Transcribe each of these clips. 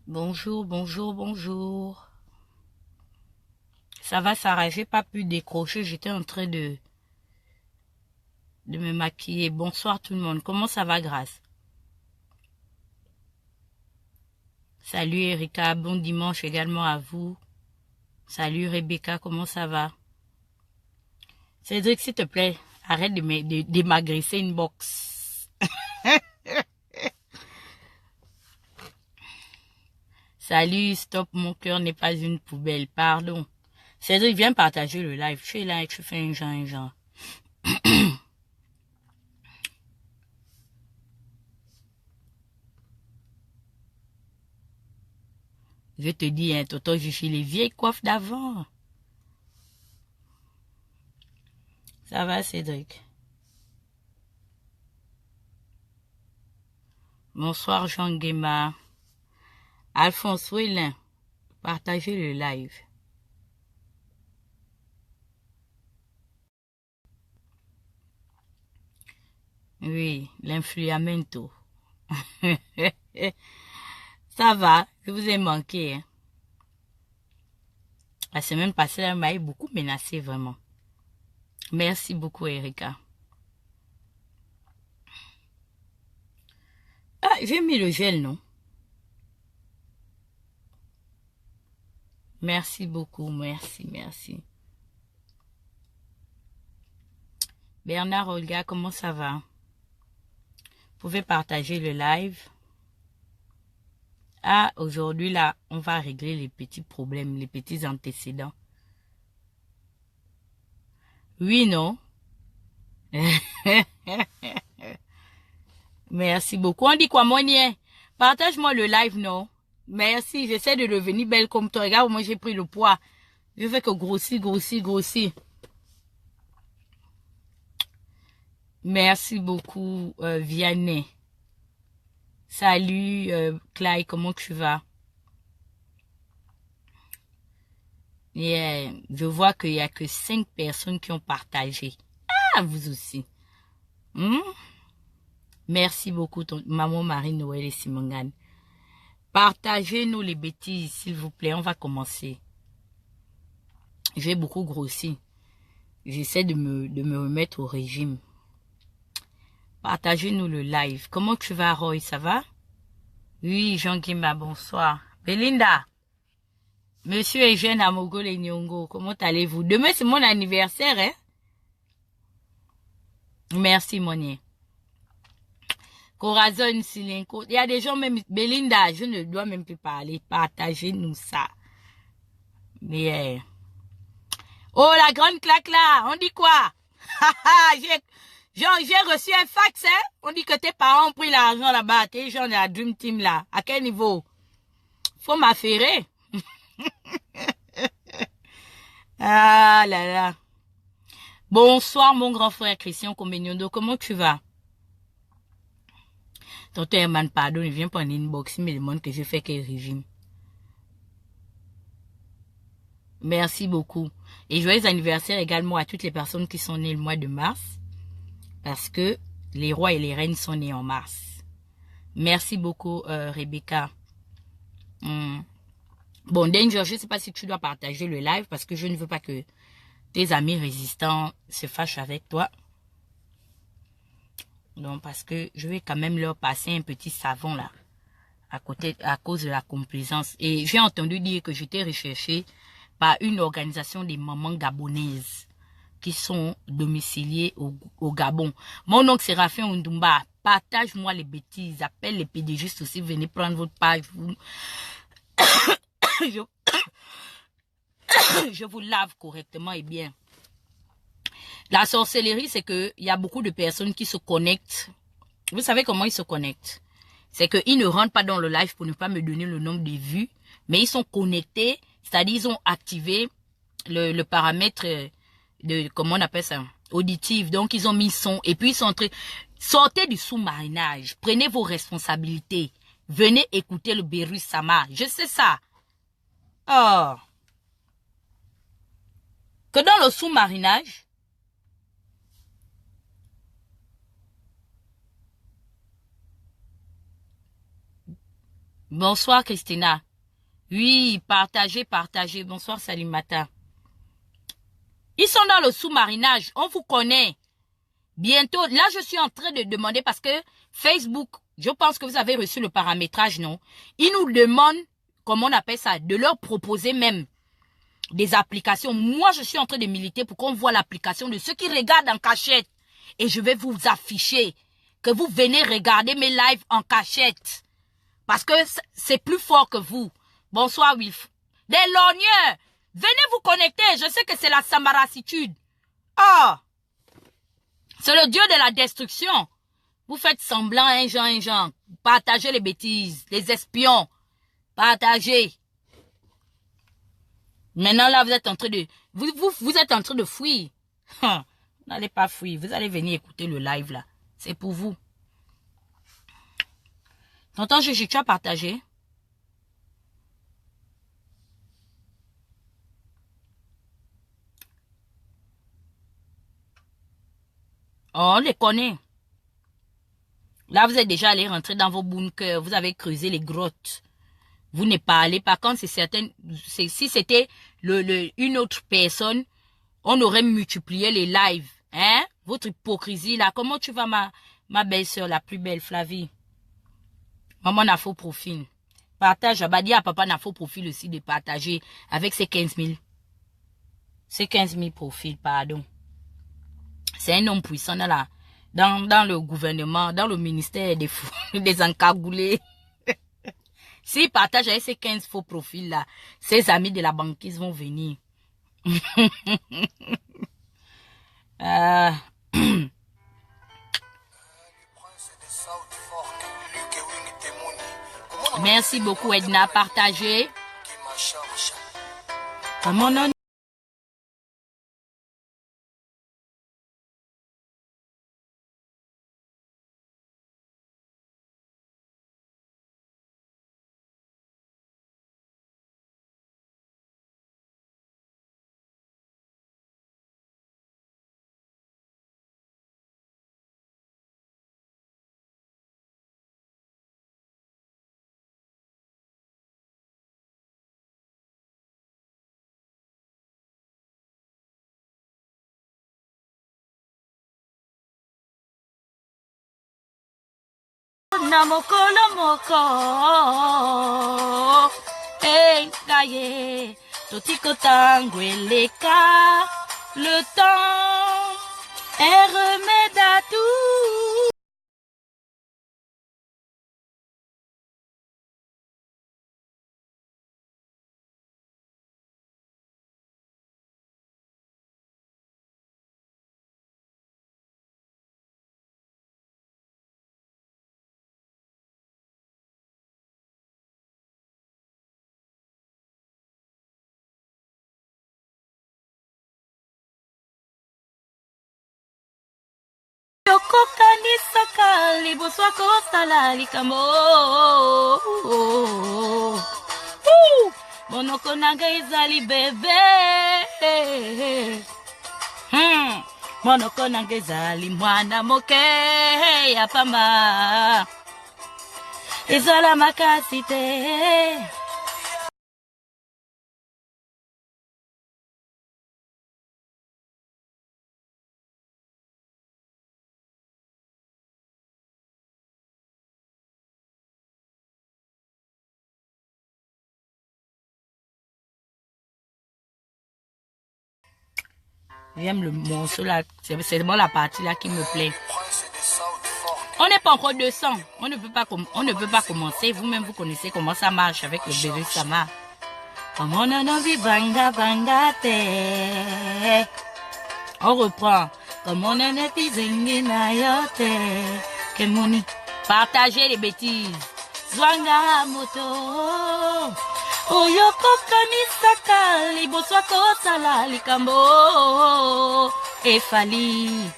Bonjour, bonjour, bonjour. Ça va, Sarah? J'ai pas pu décrocher. J'étais en train de me maquiller. Bonsoir tout le monde. Comment ça va, Grâce? Salut Erika. Bon dimanche également à vous. Salut Rebecca. Comment ça va? Cédric, s'il te plaît, arrête de m'agresser une box. Salut, stop. Mon cœur n'est pas une poubelle. Pardon. Cédric, viens partager le live. Tu es là et tu fais un genre, un genre. Je te dis, hein, Toto, je suis les vieilles coiffes d'avant. Ça va, Cédric? Bonsoir, Jean Guéma. Alphonse Wélin, partagez le live. Oui, l'influamento. Ça va, je vous ai manqué. Hein. La semaine passée, elle m'a beaucoup menacé, vraiment. Merci beaucoup, Erika. Ah, j'ai mis le gel, non? Merci beaucoup, merci, merci. Bernard Olga, comment ça va? Vous pouvez partager le live. Ah, aujourd'hui, là, on va régler les petits problèmes, les petits antécédents. Oui, non? Merci beaucoup. On dit quoi, Monier? Partage-moi le live, non? Merci, j'essaie de devenir belle comme toi. Regarde, moi j'ai pris le poids. Je fais que grossir, grossir, grossir. Merci beaucoup, Vianney. Salut, Clyde, comment tu vas? Yeah, je vois qu'il n'y a que 5 personnes qui ont partagé. Ah, vous aussi. Hmm? Merci beaucoup, maman Marie-Noël et Simongane. Partagez-nous les bêtises, s'il vous plaît. On va commencer. J'ai beaucoup grossi. J'essaie de me remettre au régime. Partagez-nous le live. Comment tu vas, Roy? Ça va? Oui, Jean Guima, bonsoir. Belinda, Monsieur Eugène Amogo Nyongo, comment allez-vous? Demain, c'est mon anniversaire, hein? Merci, Monier. Corazon Silenko. Il y a des gens même... Belinda, je ne dois même plus parler. Partagez-nous ça. Mais... Oh, la grande claque là, on dit quoi? J'ai reçu un fax, hein? On dit que tes parents ont pris l'argent là-bas. Tes gens de la Dream Team là. À quel niveau? Faut m'affairer. Ah là là. Bonsoir mon grand frère Christian Komenyondo, comment tu vas? Tonton Herman, pardon, il vient prendre une box, il me demande que je fais quel régime. Merci beaucoup. Et joyeux anniversaire également à toutes les personnes qui sont nées le mois de mars, parce que les rois et les reines sont nés en mars. Merci beaucoup, Rebecca. Bon, Danger, je ne sais pas si tu dois partager le live, parce que je ne veux pas que tes amis résistants se fâchent avec toi. Donc, parce que je vais quand même leur passer un petit savon là, à cause de la complaisance. Et j'ai entendu dire que j'étais recherchée par une organisation des mamans gabonaises qui sont domiciliées au Gabon. Mon oncle Séraphin Undumba, partage-moi les bêtises, appelle les pédégistes aussi, venez prendre votre page. Je vous lave correctement et bien. La sorcellerie, c'est que il y a beaucoup de personnes qui se connectent. Vous savez comment ils se connectent? C'est qu'ils ne rentrent pas dans le live pour ne pas me donner le nombre de vues, mais ils sont connectés, c'est-à-dire ils ont activé le paramètre de, comment on appelle ça, auditif. Donc ils ont mis son, et puis ils sont entrés. Sortez du sous-marinage, prenez vos responsabilités, venez écouter le Beru Sama. Je sais ça. Oh. Que dans le sous-marinage, Bonsoir, Christina. Oui, partagez, partagez. Bonsoir, Salimata. Ils sont dans le sous-marinage. On vous connaît. Bientôt, là, je suis en train de demander parce que Facebook, je pense que vous avez reçu le paramétrage, non? Ils nous demandent, comment on appelle ça, de leur proposer même des applications. Moi, je suis en train de militer pour qu'on voit l'application de ceux qui regardent en cachette. Et je vais vous afficher que vous venez regarder mes lives en cachette. Parce que c'est plus fort que vous. Bonsoir, Wilf. Des lorgneurs, venez vous connecter. Je sais que c'est la sambarassitude. Oh! C'est le Dieu de la destruction. Vous faites semblant un genre. Partagez les bêtises, les espions. Partagez. Maintenant, là, vous êtes en train de... Vous êtes en train de fuir. N'allez pas fuir. Vous allez venir écouter le live, là. C'est pour vous. Tonton Gigi, tu as partagé? Oh, on les connaît. Là, vous êtes déjà allé rentrer dans vos bunkers. Vous avez creusé les grottes. Vous ne parlez pas. Quand c'est certain, si c'était une autre personne, on aurait multiplié les lives. Hein? Votre hypocrisie, là. Comment tu vas, ma belle-sœur, la plus belle, Flavie? Maman n'a faux profil. Partage. Abadi à papa n'a faux profil aussi de partager avec ses 15 000. Ces 15 000 profils, pardon. C'est un homme puissant dans le gouvernement, dans le ministère des fous, des encagoulés. S'il partage avec ces 15 faux profils-là, ses amis de la banquise vont venir. Merci beaucoup, Edna. Partagez. Comment on Namokolo moko, hey gaye, totiko tangweleka, le temps est remède à tout. Yoko kanisaka liboswa kosala likambo. Monoko nanga ezali bebe. Monoko nanga ezali mwana moke ya pamba. Ezala makasi te. J'aime le morceau là, c'est bon la partie là qui me plaît. On n'est pas encore 200, on ne peut pas commencer. Vous-même vous connaissez comment ça marche avec le bébé Sama. On reprend. Partagez les bêtises. Zwanga moto. Oyoko kanisaka liboswa kosala likambo efali.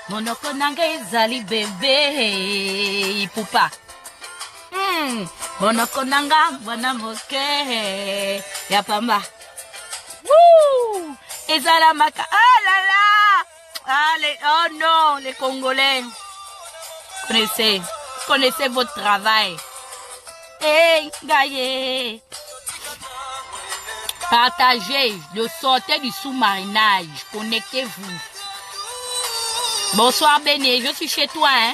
Monoko nanga ezali bebe ipupa. Monoko nanga mwana moke ya pamba. Ezala maka. Ah là là. Oh non, les Congolais. Connaissez votre travail. Hey, gaillé. Partagez, le sortez du sous-marinage. Connectez-vous. Bonsoir, Béné. Je suis chez toi, hein.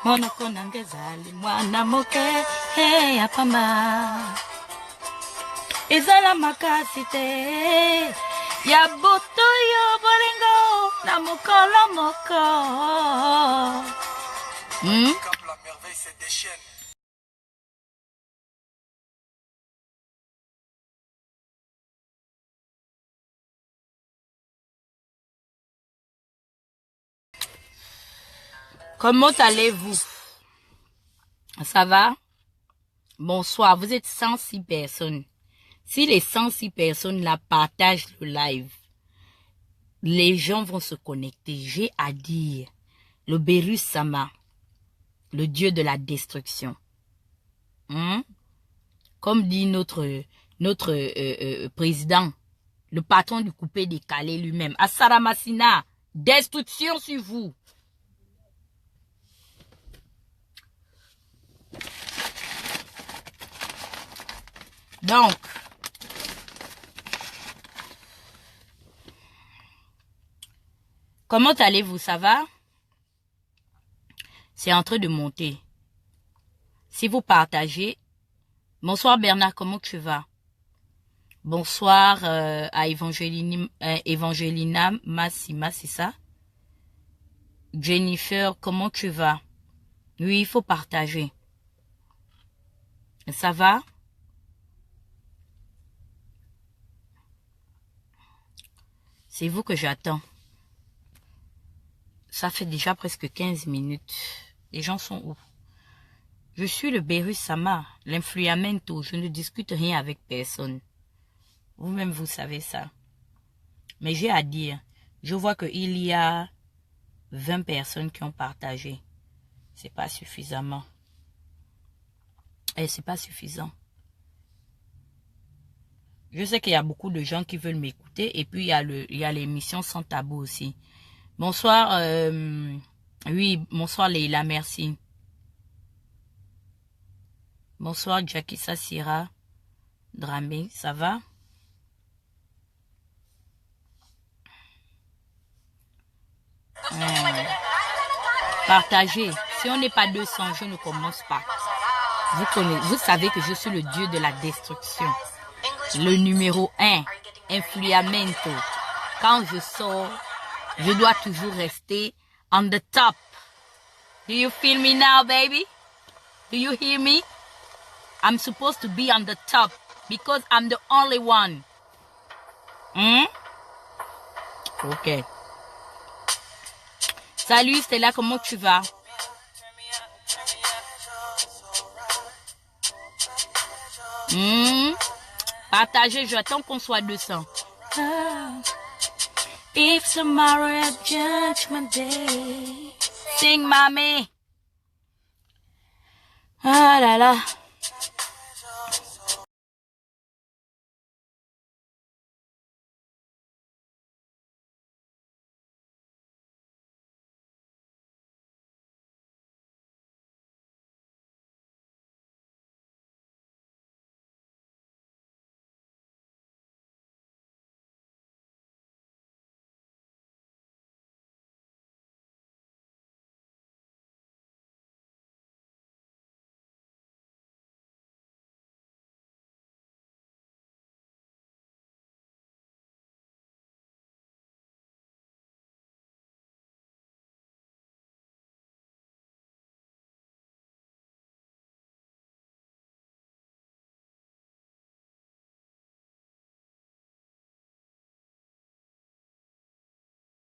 Monoko nangezali mwana moke hey apama ezala makasi te ya butu yo bolingo na mokolo moko. La merveille se déchaîne. Comment allez-vous? Ça va? Bonsoir, vous êtes 106 personnes. Si les 106 personnes la partagent le live, les gens vont se connecter. J'ai à dire, le Beru Sama, le dieu de la destruction. Comme dit notre président, le patron du coupé décalé lui-même. Asaramasina, destruction sur vous. Donc, comment allez-vous? Ça va? C'est en train de monter. Si vous partagez, bonsoir Bernard, comment tu vas? Bonsoir à Evangelina Massima, c'est ça? Jennifer, comment tu vas? Oui, il faut partager. Ça va? C'est vous que j'attends. Ça fait déjà presque 15 minutes. Les gens sont où? Je suis le Beru Sama, l'influamento. Je ne discute rien avec personne. Vous-même, vous savez ça. Mais j'ai à dire, je vois qu'il y a 20 personnes qui ont partagé. C'est pas suffisamment. Et c'est pas suffisant. Je sais qu'il y a beaucoup de gens qui veulent m'écouter. Et puis, il y a l'émission Sans Tabou aussi. Bonsoir. Oui, bonsoir Leila, merci. Bonsoir Jackie Sassira. Dramé, ça va? Partagez. Si on n'est pas 200, je ne commence pas. Vous savez que je suis le dieu de la destruction. Le numéro 1, influamento. Quand je sors, je dois toujours rester on the top. Do you feel me now, baby? Do you hear me? I'm supposed to be on the top because I'm the only one. Ok. Salut Stella, comment tu vas? Partagez, j'attends qu'on soit 200. If tomorrow is judgment day. Sing, mommy. Ah là là.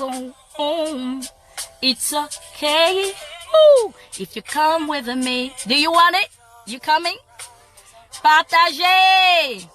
go home. It's okay. Ooh, if you come with me. Do you want it? You coming? Partagez!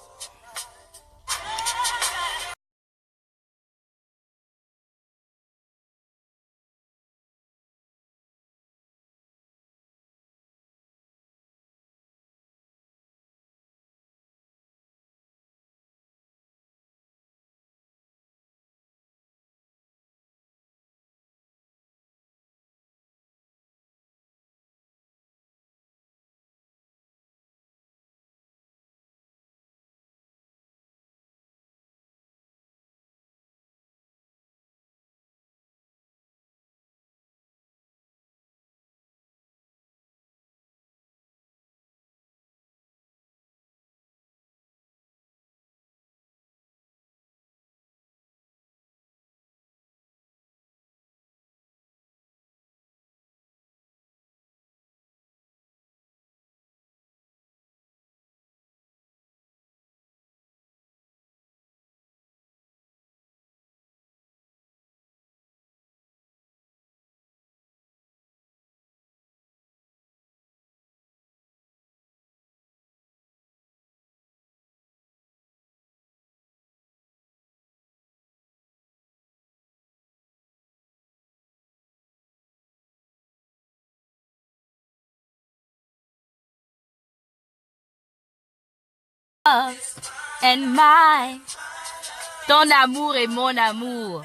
And my, ton amour est mon amour.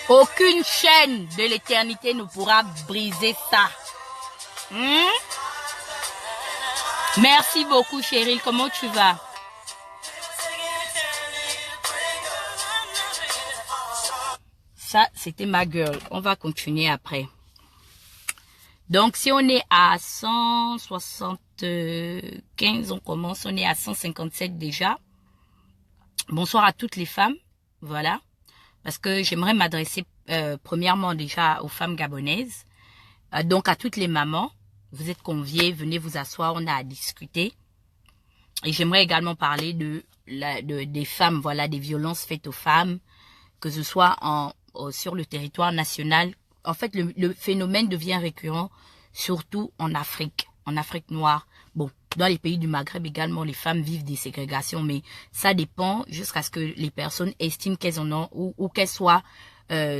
Aucune chaîne de l'éternité ne pourra briser ça. Merci beaucoup, Cheryl. Comment tu vas? Ça, c'était ma girl. On va continuer après. Donc, si on est à 175, on commence. On est à 157 déjà. Bonsoir à toutes les femmes. Voilà. Parce que j'aimerais m'adresser premièrement déjà aux femmes gabonaises. Donc, à toutes les mamans. Vous êtes conviés. Venez vous asseoir. On a à discuter. Et j'aimerais également parler des femmes, voilà, des violences faites aux femmes. Que ce soit sur le territoire national. En fait, le phénomène devient récurrent, surtout en Afrique noire. Bon, dans les pays du Maghreb également, les femmes vivent des ségrégations, mais ça dépend jusqu'à ce que les personnes estiment qu'elles en ont ou qu'elles soient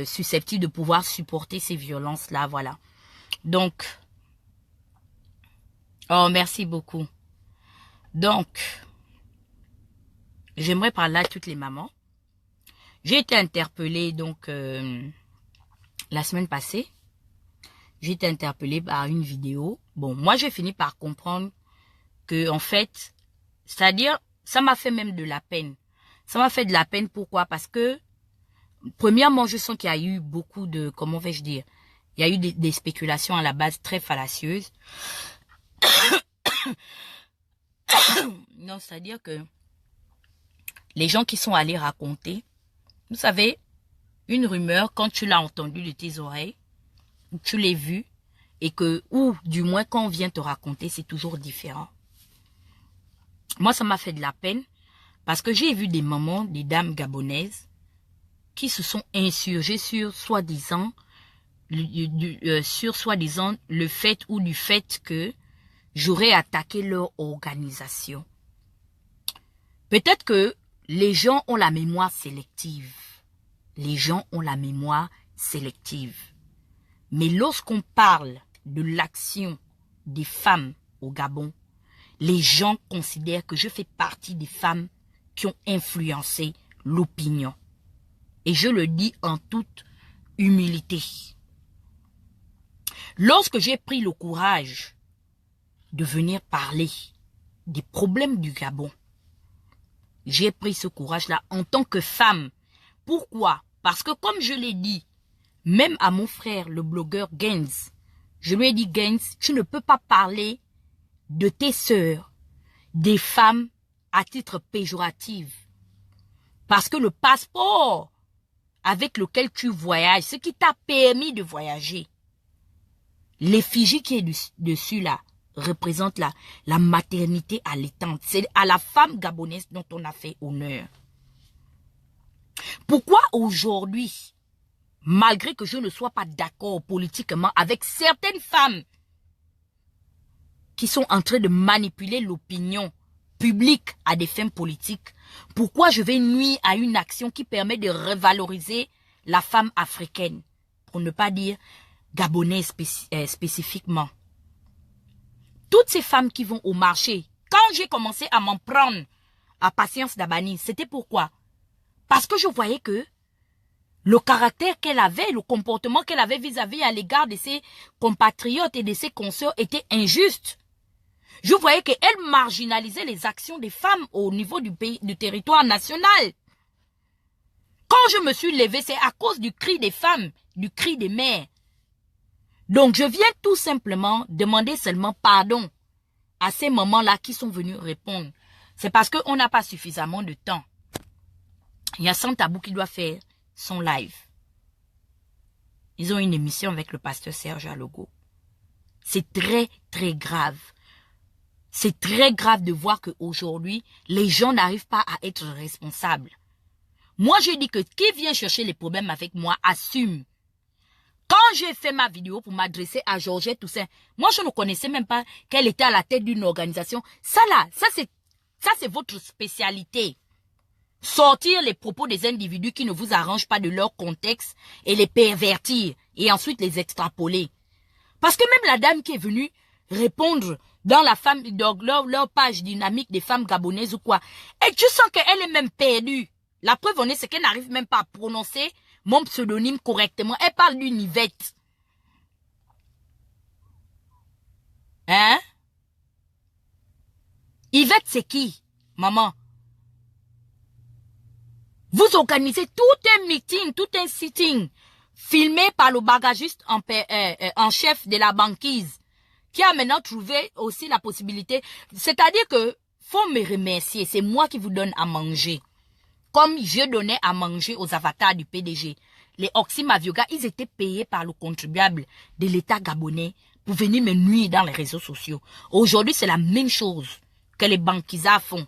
susceptibles de pouvoir supporter ces violences-là, voilà. Donc, oh, merci beaucoup. Donc, j'aimerais parler à toutes les mamans. J'ai été interpellée, donc... la semaine passée, j'ai été interpellée par une vidéo. Bon, moi, j'ai fini par comprendre que, en fait, c'est-à-dire, ça m'a fait même de la peine. Ça m'a fait de la peine, pourquoi? Parce que, premièrement, je sens qu'il y a eu beaucoup de, comment vais-je dire, il y a eu des spéculations à la base très fallacieuses. Non, c'est-à-dire que les gens qui sont allés raconter, vous savez, une rumeur, quand tu l'as entendue de tes oreilles, tu l'as vue, et que, ou du moins quand on vient te raconter, c'est toujours différent. Moi, ça m'a fait de la peine, parce que j'ai vu des mamans, des dames gabonaises, qui se sont insurgées sur soi-disant, le fait ou du fait que j'aurais attaqué leur organisation. Peut-être que les gens ont la mémoire sélective. Les gens ont la mémoire sélective. Mais lorsqu'on parle de l'action des femmes au Gabon, les gens considèrent que je fais partie des femmes qui ont influencé l'opinion. Et je le dis en toute humilité. Lorsque j'ai pris le courage de venir parler des problèmes du Gabon, j'ai pris ce courage-là en tant que femme. Pourquoi? Parce que comme je l'ai dit, même à mon frère, le blogueur Gaines, je lui ai dit, Gaines, tu ne peux pas parler de tes sœurs, des femmes à titre péjoratif. Parce que le passeport avec lequel tu voyages, ce qui t'a permis de voyager, l'effigie qui est dessus là, représente la maternité allaitante. C'est à la femme gabonaise dont on a fait honneur. Pourquoi aujourd'hui, malgré que je ne sois pas d'accord politiquement avec certaines femmes qui sont en train de manipuler l'opinion publique à des fins politiques, pourquoi je vais nuire à une action qui permet de revaloriser la femme africaine, pour ne pas dire gabonaise spécifiquement. Toutes ces femmes qui vont au marché, quand j'ai commencé à m'en prendre à Patience Dabani, c'était pourquoi? Parce que je voyais que le caractère qu'elle avait, le comportement qu'elle avait vis-à-vis à l'égard de ses compatriotes et de ses consoeurs était injuste. Je voyais qu'elle marginalisait les actions des femmes au niveau du pays, du territoire national. Quand je me suis levée, c'est à cause du cri des femmes, du cri des mères. Donc je viens tout simplement demander seulement pardon à ces mamans-là qui sont venus répondre. C'est parce qu'on n'a pas suffisamment de temps. Il y a Sans Tabou qui doit faire son live. Ils ont une émission avec le pasteur Serge Alogo. C'est très, très grave. C'est très grave de voir qu'aujourd'hui, les gens n'arrivent pas à être responsables. Moi, je dis que qui vient chercher les problèmes avec moi, assume. Quand j'ai fait ma vidéo pour m'adresser à Georgette Toussaint, moi, je ne connaissais même pas qu'elle était à la tête d'une organisation. Ça là, ça c'est votre spécialité. Sortir les propos des individus qui ne vous arrangent pas de leur contexte et les pervertir et ensuite les extrapoler. Parce que même la dame qui est venue répondre dans la femme, dans leur page dynamique des femmes gabonaises ou quoi, et tu sens qu'elle est même perdue. La preuve en est, c'est qu'elle n'arrive même pas à prononcer mon pseudonyme correctement. Elle parle d'une Yvette. Hein? Yvette, c'est qui, maman? Vous organisez tout un meeting, tout un sitting, filmé par le bagagiste en chef de la banquise, qui a maintenant trouvé aussi la possibilité. C'est-à-dire que faut me remercier, c'est moi qui vous donne à manger. Comme je donnais à manger aux avatars du PDG. Les Oxy Mavioga, ils étaient payés par le contribuable de l'État gabonais pour venir me nuire dans les réseaux sociaux. Aujourd'hui, c'est la même chose que les banquisards font.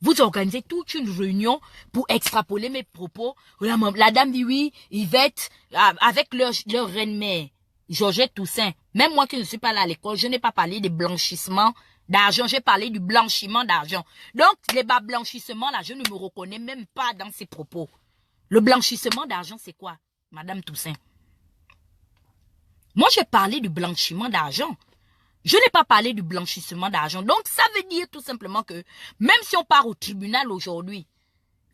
Vous organisez toute une réunion pour extrapoler mes propos. La dame dit oui, Yvette, avec leur reine-mère, Georgette Toussaint. Même moi qui ne suis pas là à l'école, je n'ai pas parlé de blanchissement d'argent, j'ai parlé du blanchiment d'argent. Donc, les blanchissements, là, je ne me reconnais même pas dans ces propos. Le blanchissement d'argent, c'est quoi, Madame Toussaint? Moi, j'ai parlé du blanchiment d'argent. Je n'ai pas parlé du blanchissement d'argent. Donc, ça veut dire tout simplement que, même si on part au tribunal aujourd'hui,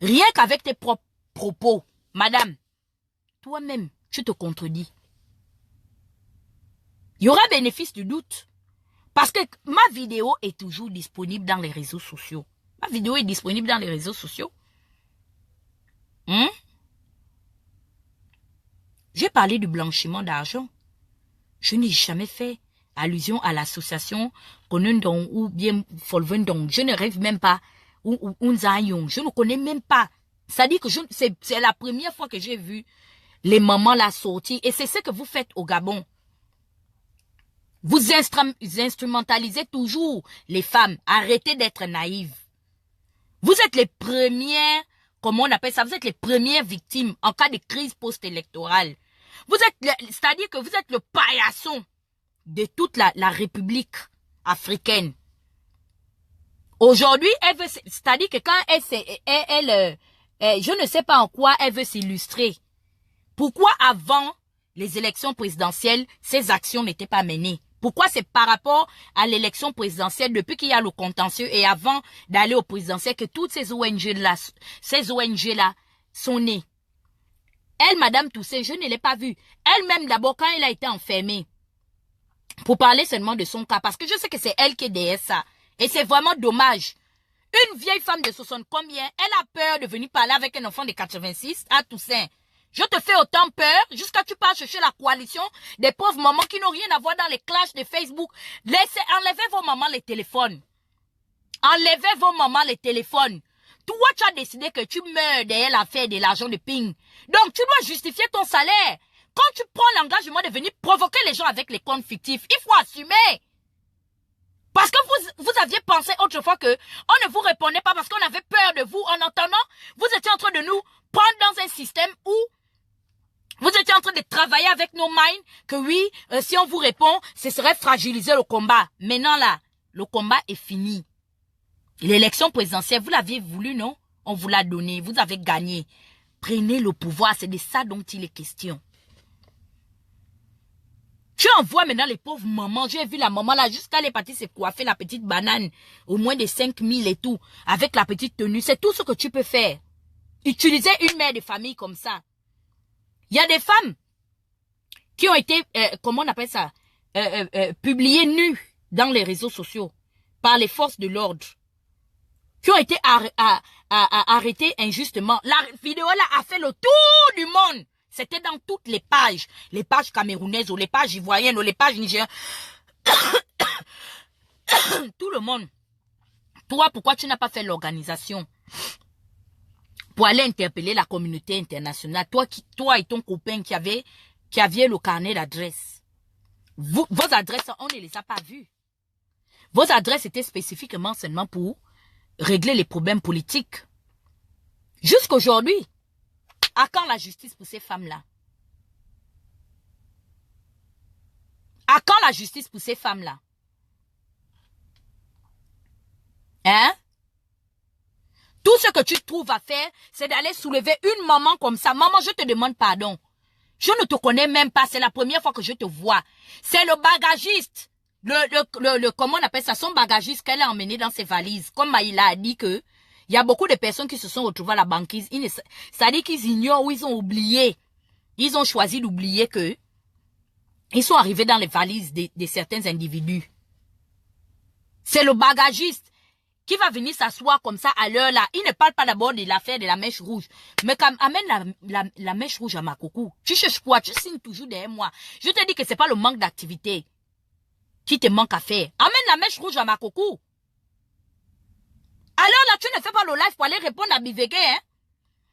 rien qu'avec tes propres propos, madame, toi-même, tu te contredis. Il y aura bénéfice du doute. Parce que ma vidéo est toujours disponible dans les réseaux sociaux. Ma vidéo est disponible dans les réseaux sociaux. J'ai parlé du blanchiment d'argent. Je n'ai jamais fait allusion à l'association Konundong ou bien Folvendong. Je ne rêve même pas. Ou Unzayong. Je ne connais même pas. Ça dit que c'est la première fois que j'ai vu les mamans la sortir. Et c'est ce que vous faites au Gabon. Vous instrumentalisez toujours les femmes. Arrêtez d'être naïves. Vous êtes les premières, comment on appelle ça, vous êtes les premières victimes en cas de crise post-électorale. C'est-à-dire que vous êtes le paillasson de toute la République africaine. Aujourd'hui, c'est-à-dire que quand je ne sais pas en quoi elle veut s'illustrer. Pourquoi avant les élections présidentielles, ces actions n'étaient pas menées? Pourquoi c'est par rapport à l'élection présidentielle, depuis qu'il y a le contentieux et avant d'aller au présidentiel, que toutes ces ONG-là sont nées? Elle, Madame Toussaint, je ne l'ai pas vue. Elle-même, d'abord, quand elle a été enfermée, pour parler seulement de son cas, parce que je sais que c'est elle qui est derrière ça. Et c'est vraiment dommage. Une vieille femme de 60 combien, elle a peur de venir parler avec un enfant de 86 à Toussaint. Je te fais autant peur jusqu'à tu pars chercher la coalition des pauvres mamans qui n'ont rien à voir dans les clashs de Facebook. Enlevez vos mamans les téléphones. Enlevez vos mamans les téléphones. Toi, tu as décidé que tu meurs derrière l'affaire de l'argent de Ping. Donc, tu dois justifier ton salaire. Quand tu prends l'engagement de venir provoquer les gens avec les comptes fictifs, il faut assumer. Parce que vous aviez pensé autrefois que on ne vous répondait pas parce qu'on avait peur de vous. En entendant, vous étiez en train de nous prendre dans un système où vous étiez en train de travailler avec nos minds, que oui, si on vous répond, ce serait fragiliser le combat. Maintenant là, le combat est fini. L'élection présidentielle, vous l'aviez voulu, non? On vous l'a donné, vous avez gagné. Prenez le pouvoir, c'est de ça dont il est question. Tu envoies maintenant les pauvres mamans. J'ai vu la maman là, jusqu'à les partir se coiffer la petite banane, au moins de 5000 et tout, avec la petite tenue. C'est tout ce que tu peux faire. Utiliser une mère de famille comme ça. Il y a des femmes qui ont été, comment on appelle ça, publiées nues dans les réseaux sociaux par les forces de l'ordre, qui ont été arrêtées injustement. La vidéo là a fait le tour du monde. C'était dans toutes les pages camerounaises ou les pages ivoiriennes ou les pages nigériennes. Tout le monde. Toi, pourquoi tu n'as pas fait l'organisation pour aller interpeller la communauté internationale? Toi et ton copain qui aviez le carnet d'adresses. Vos adresses, on ne les a pas vues. Vos adresses étaient spécifiquement seulement pour régler les problèmes politiques. Jusqu'aujourd'hui, à quand la justice pour ces femmes-là? À quand la justice pour ces femmes-là? Hein? Tout ce que tu trouves à faire, c'est d'aller soulever une maman comme ça. Maman, je te demande pardon. Je ne te connais même pas. C'est la première fois que je te vois. C'est le bagagiste. Comment on appelle ça? Son bagagiste qu'elle a emmené dans ses valises. Comme Maïla a dit que il y a beaucoup de personnes qui se sont retrouvées à la banquise. Ça dit qu'ils ignorent ou ils ont oublié. Ils ont choisi d'oublier que ils sont arrivés dans les valises de certains individus. C'est le bagagiste qui va venir s'asseoir comme ça à l'heure là. Il ne parle pas d'abord de l'affaire de la mèche rouge. Mais quand amène la mèche rouge à Makoko, tu cherches quoi? Tu signes toujours derrière moi. Je te dis que c'est pas le manque d'activité qui te manque à faire. Amène la mèche rouge à Makoko. Alors là, tu ne fais pas le live pour aller répondre à Bivege, hein,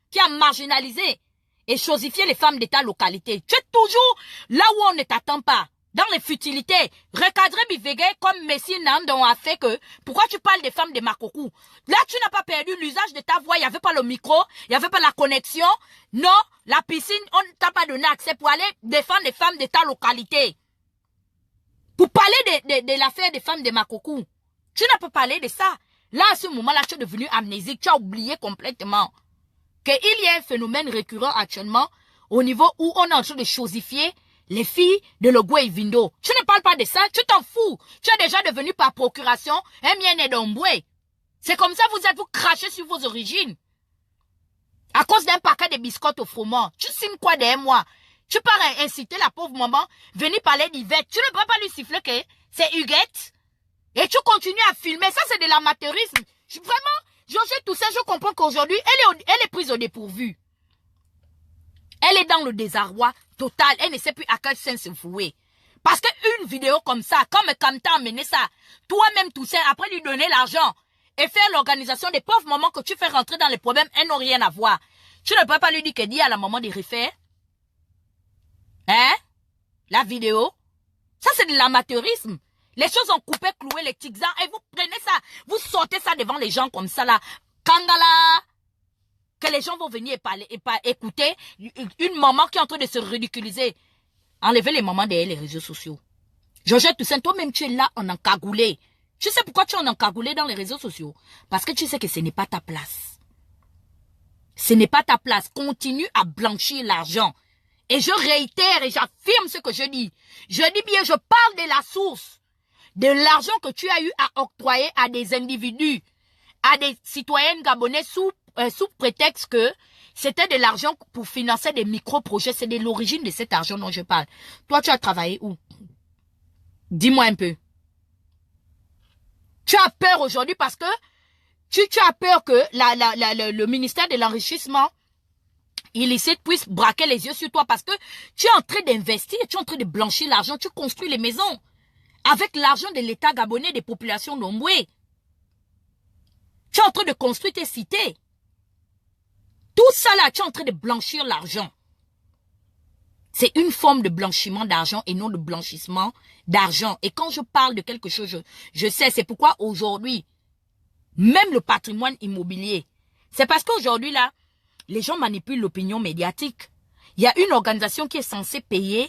qui a marginalisé et chosifié les femmes de ta localité. Tu es toujours là où on ne t'attend pas, dans les futilités. Recadrer Bivege comme Messi Nandon a fait que, pourquoi tu parles des femmes de Makoko? Là, tu n'as pas perdu l'usage de ta voix, il n'y avait pas le micro, il n'y avait pas la connexion. Non, la piscine, on ne t'a pas donné accès pour aller défendre les femmes de ta localité. Pour parler de l'affaire des femmes de Makoko. Tu n'as pas parlé de ça. Là, à ce moment-là, tu es devenu amnésique. Tu as oublié complètement qu'il y a un phénomène récurrent actuellement au niveau où on est en train de chosifier les filles de Logwe et Vindo. Tu ne parles pas de ça. Tu t'en fous. Tu es déjà devenu par procuration un mien d'Omboué. C'est comme ça vous crachez sur vos origines. À cause d'un paquet de biscottes au froment. Tu signes quoi derrière moi? Tu pars inciter la pauvre maman venir parler d'Yvette. Tu ne peux pas lui siffler que c'est Huguette. Et tu continues à filmer. Ça, c'est de l'amateurisme. Vraiment, Georgette Toussaint, je comprends qu'aujourd'hui, elle est prise au dépourvu. Elle est dans le désarroi total. Elle ne sait plus à quel sens se vouer. Parce qu'une vidéo comme ça, comme Kamta a mené ça, toi-même Toussaint, après lui donner l'argent et faire l'organisation des pauvres mamans que tu fais rentrer dans les problèmes, elles n'ont rien à voir. Tu ne peux pas lui dire que dit à la maman de refaire. Hein? La vidéo. Ça, c'est de l'amateurisme. Les choses ont coupé, cloué les tics-ans et vous prenez ça, vous sortez ça devant les gens comme ça là. Kangala, que les gens vont venir écouter une maman qui est en train de se ridiculiser. Enlevez les mamans derrière les réseaux sociaux. Georgette Toussaint, toi-même tu es là en encagoulé. Tu sais pourquoi tu es en encagoulé dans les réseaux sociaux? Parce que tu sais que ce n'est pas ta place. Ce n'est pas ta place. Continue à blanchir l'argent. Et je réitère et j'affirme ce que je dis. Je dis bien, je parle de la source. De l'argent que tu as eu à octroyer à des individus, à des citoyens gabonais sous prétexte que c'était de l'argent pour financer des micro-projets. C'est de l'origine de cet argent dont je parle. Toi, tu as travaillé où? Dis-moi un peu. Tu as peur aujourd'hui parce que tu as peur que le ministère de l'enrichissement illicite puisse braquer les yeux sur toi parce que tu es en train d'investir, tu es en train de blanchir l'argent, tu construis les maisons. Avec l'argent de l'État gabonais des populations d'Omboué. Tu es en train de construire tes cités. Tout ça là, tu es en train de blanchir l'argent. C'est une forme de blanchiment d'argent et non de blanchissement d'argent. Et quand je parle de quelque chose, je sais, c'est pourquoi aujourd'hui, même le patrimoine immobilier, c'est parce qu'aujourd'hui là, les gens manipulent l'opinion médiatique. Il y a une organisation qui est censée payer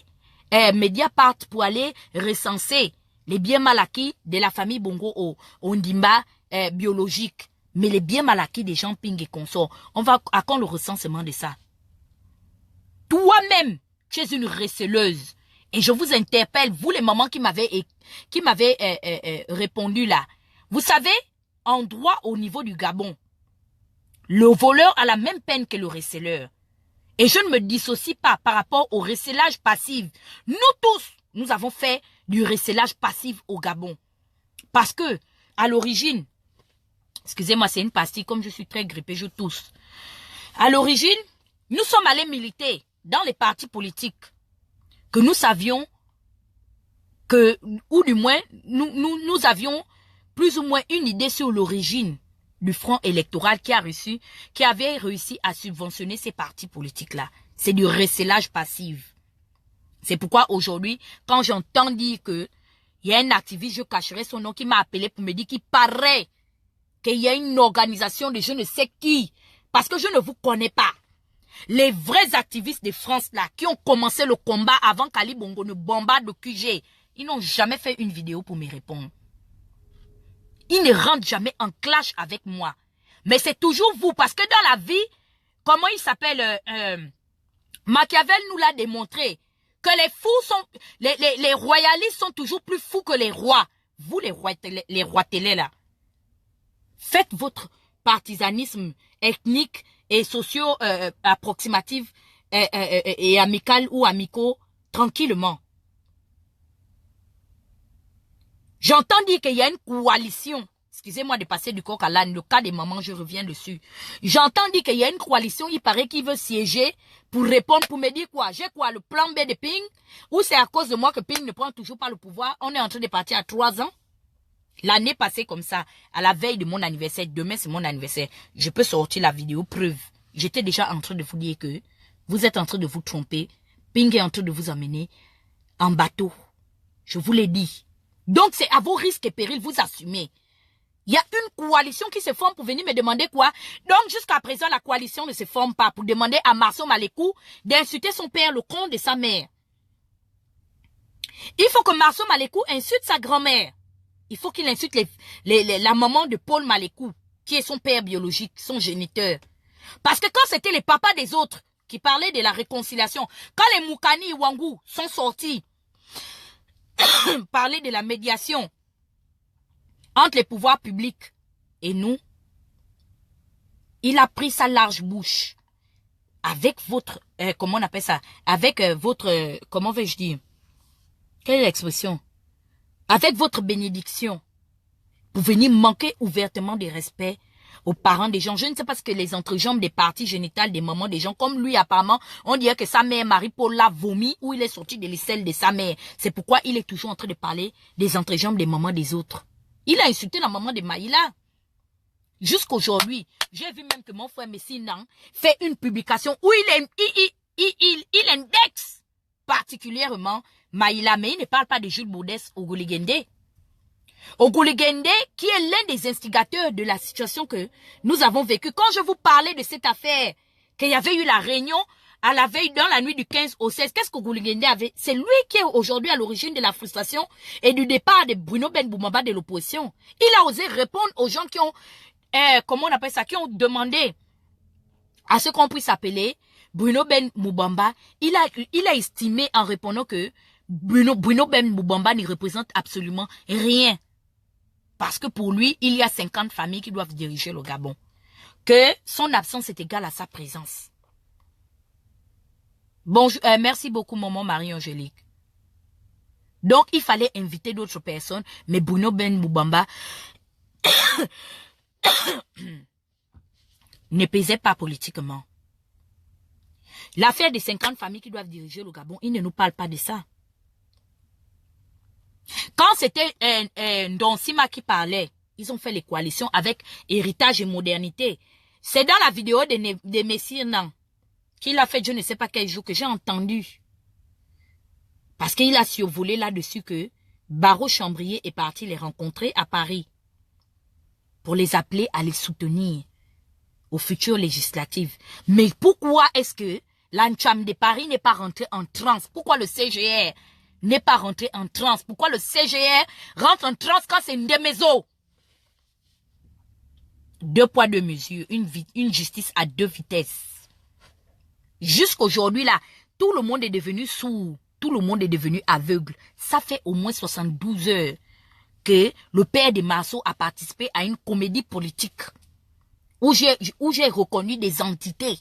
Mediapart pour aller recenser les biens mal acquis de la famille Bongo au Ndimba biologique. Mais les biens mal acquis des gens Ping et consorts, on va à quand le recensement de ça? Toi-même, tu es une receleuse. Et je vous interpelle, vous les mamans qui m'avez répondu là. Vous savez, en droit au niveau du Gabon, le voleur a la même peine que le receleur. Et je ne me dissocie pas par rapport au recelage passif. Nous tous, nous avons fait du recelage passif au Gabon. Parce que, à l'origine, excusez-moi, c'est une pastille, comme je suis très grippée, je tousse. À l'origine, nous sommes allés militer dans les partis politiques que nous savions que, ou du moins, nous avions plus ou moins une idée sur l'origine du front électoral qui avait réussi à subventionner ces partis politiques-là. C'est du recelage passif. C'est pourquoi aujourd'hui, quand j'entends dire que il y a un activiste, je cacherai son nom, qui m'a appelé pour me dire qu'il paraît qu'il y a une organisation de je ne sais qui, parce que je ne vous connais pas. Les vrais activistes de France là, qui ont commencé le combat avant qu'Ali Bongo ne bombarde le QG, ils n'ont jamais fait une vidéo pour me répondre. Ils ne rentrent jamais en clash avec moi. Mais c'est toujours vous, parce que dans la vie, comment il s'appelle, Machiavel nous l'a démontré, que les fous sont, les royalistes sont toujours plus fous que les rois. Vous les rois télé là, faites votre partisanisme ethnique et socio-approximatif et amical ou amicaux tranquillement. J'entends dire qu'il y a une coalition. Excusez-moi de passer du coq à l'âne. Le cas des mamans, je reviens dessus. J'entends dire qu'il y a une coalition, il paraît qu'il veut siéger pour répondre, pour me dire quoi? J'ai quoi? Le plan B de Ping? Ou c'est à cause de moi que Ping ne prend toujours pas le pouvoir? On est en train de partir à 3 ans. L'année passée comme ça, à la veille de mon anniversaire, demain c'est mon anniversaire, je peux sortir la vidéo preuve. J'étais déjà en train de vous dire que vous êtes en train de vous tromper. Ping est en train de vous emmener en bateau. Je vous l'ai dit. Donc c'est à vos risques et périls, vous assumez. Il y a une coalition qui se forme pour venir me demander quoi? Donc jusqu'à présent, la coalition ne se forme pas pour demander à Marceau Malékou d'insulter son père, le con de sa mère. Il faut que Marceau Malékou insulte sa grand-mère. Il faut qu'il insulte la maman de Paul Malékou, qui est son père biologique, son géniteur. Parce que quand c'était les papas des autres qui parlaient de la réconciliation, quand les Moukani et Wangou sont sortis parler de la médiation entre les pouvoirs publics et nous, il a pris sa large bouche avec votre, comment on appelle ça, avec votre, comment vais-je dire, quelle est l'expression, avec votre bénédiction, pour venir manquer ouvertement de respect aux parents des gens. Je ne sais pas ce que les entrejambes des parties génitales des mamans des gens, comme lui apparemment, on dirait que sa mère Marie-Paul l'a vomi ou il est sorti de l'aisselle de sa mère. C'est pourquoi il est toujours en train de parler des entrejambes des mamans des autres. Il a insulté la maman de Maïla. Jusqu'aujourd'hui, j'ai vu même que mon frère Messinan fait une publication où il indexe particulièrement Maïla, mais il ne parle pas de Jules Boudès au Gouligende. Ogouligende, qui est l'un des instigateurs de la situation que nous avons vécue. Quand je vous parlais de cette affaire, qu'il y avait eu la réunion à la veille dans la nuit du 15 au 16, qu'est-ce qu'Ogouligende avait? C'est lui qui est aujourd'hui à l'origine de la frustration et du départ de Bruno Ben Boumamba de l'opposition. Il a osé répondre aux gens qui ont, comment on appelle ça, qui ont demandé à ce qu'on puisse appeler Bruno Ben Boumamba. Il a estimé en répondant que Bruno Ben Boumamba ne représente absolument rien. Parce que pour lui, il y a 50 familles qui doivent diriger le Gabon. Que son absence est égale à sa présence. Bonjour, merci beaucoup, maman Marie-Angélique. Donc, il fallait inviter d'autres personnes, mais Bruno Ben Boumamba ne pesait pas politiquement. L'affaire des 50 familles qui doivent diriger le Gabon, il ne nous parle pas de ça. Quand c'était Don Sima qui parlait, ils ont fait les coalitions avec héritage et modernité. C'est dans la vidéo de Messire Nan qu'il a fait, je ne sais pas quel jour, que j'ai entendu Parce qu'il a survolé là-dessus que Barreau Chambrier est parti les rencontrer à Paris pour les appeler à les soutenir aux futures législatives. Mais pourquoi est-ce que l'Ancham de Paris n'est pas rentré en transe? Pourquoi le CGR n'est pas rentré en transe? Pourquoi le CGR rentre en transe quand c'est Ndemezo? Deux poids, deux mesures, une justice à deux vitesses. Jusqu'aujourd'hui, là, tout le monde est devenu sourd. Tout le monde est devenu aveugle. Ça fait au moins 72 heures que le père de Marceau a participé à une comédie politique où j'ai reconnu des entités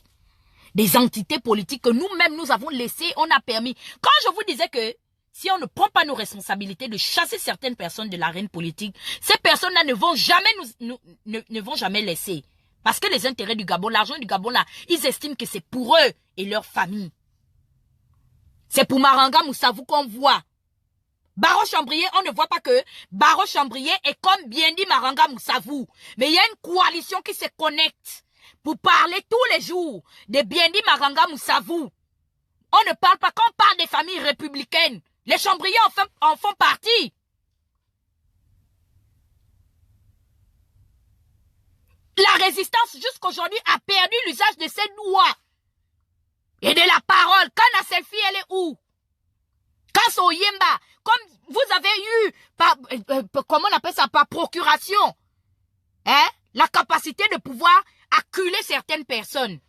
politiques que nous-mêmes nous avons laissées, on a permis. Quand je vous disais que si on ne prend pas nos responsabilités de chasser certaines personnes de l'arène politique, ces personnes-là ne vont jamais ne vont jamais laisser. Parce que les intérêts du Gabon, l'argent du Gabon, là, ils estiment que c'est pour eux et leur famille. C'est pour Maranga Moussavou qu'on voit. Barreau Chambrier, on ne voit pas que Barreau Chambrier est comme bien dit Maranga Moussavou. Mais il y a une coalition qui se connecte pour parler tous les jours de bien dit Maranga Moussavou. On ne parle pas, quand on parle des familles républicaines, les Chambriers en font partie. La résistance jusqu'aujourd'hui a perdu l'usage de ses doigts et de la parole. Quand la selfie, elle est où? Quand c'est au Yemba, comme vous avez eu, comment on appelle ça, par procuration, hein, la capacité de pouvoir acculer certaines personnes.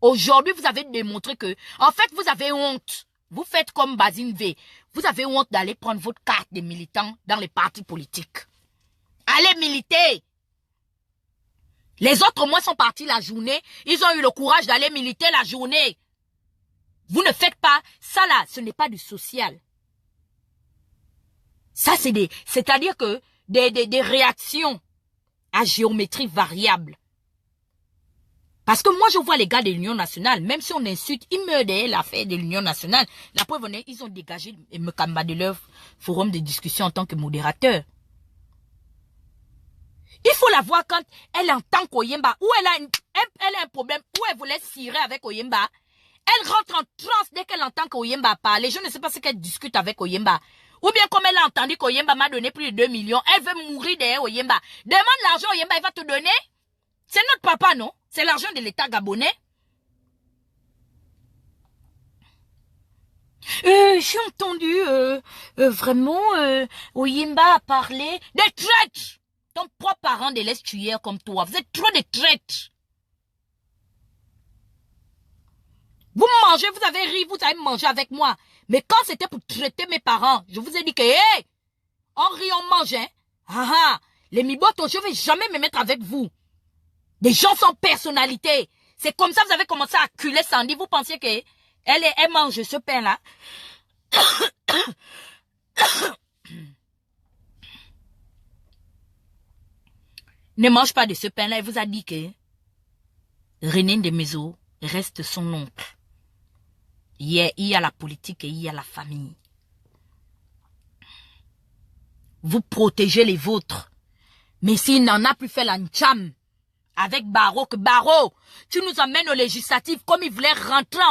Aujourd'hui, vous avez démontré que, en fait, vous avez honte. Vous faites comme Basine V. Vous avez honte d'aller prendre votre carte de militant dans les partis politiques. Allez militer. Les autres, moi, sont partis la journée. Ils ont eu le courage d'aller militer la journée. Vous ne faites pas ça là, ce n'est pas du social. Ça, c'est-à-dire que des réactions à géométrie variable. Parce que moi, je vois les gars de l'Union nationale, même si on insulte, ils meurent derrière l'affaire de l'Union nationale. La preuve, ils ont dégagé Mekamba de leur forum de discussion en tant que modérateur. Il faut la voir quand elle entend qu'Oyemba, ou elle a un problème, ou elle voulait cirer avec Oyemba. Elle rentre en transe dès qu'elle entend qu'Oyemba parle. Je ne sais pas ce qu'elle discute avec Oyemba. Ou bien comme elle a entendu qu'Oyemba m'a donné plus de 2 millions, elle veut mourir derrière Oyemba. Demande l'argent, Oyemba, il va te donner. C'est notre papa, non? C'est l'argent de l'État gabonais. J'ai entendu vraiment Oyemba a parlé des traîtres. Ton propre parent de l'Est tueur comme toi. Vous êtes trop de traîtres. Vous mangez, vous avez ri, vous avez mangé avec moi. Mais quand c'était pour traiter mes parents, je vous ai dit que, hé, on rit, on mange, hein. Ah ah, les mibotos, je ne vais jamais me mettre avec vous. Des gens sans personnalité. C'est comme ça que vous avez commencé à acculer Sandy. Vous pensiez que elle mange ce pain-là. Ne mange pas de ce pain-là. Elle vous a dit que René Ndemezo reste son oncle. Il y a la politique et il y a la famille. Vous protégez les vôtres. Mais s'il n'en a plus fait l'Ancham avec Barreau, que Barreau, tu nous amènes aux législatives comme il voulait rentrer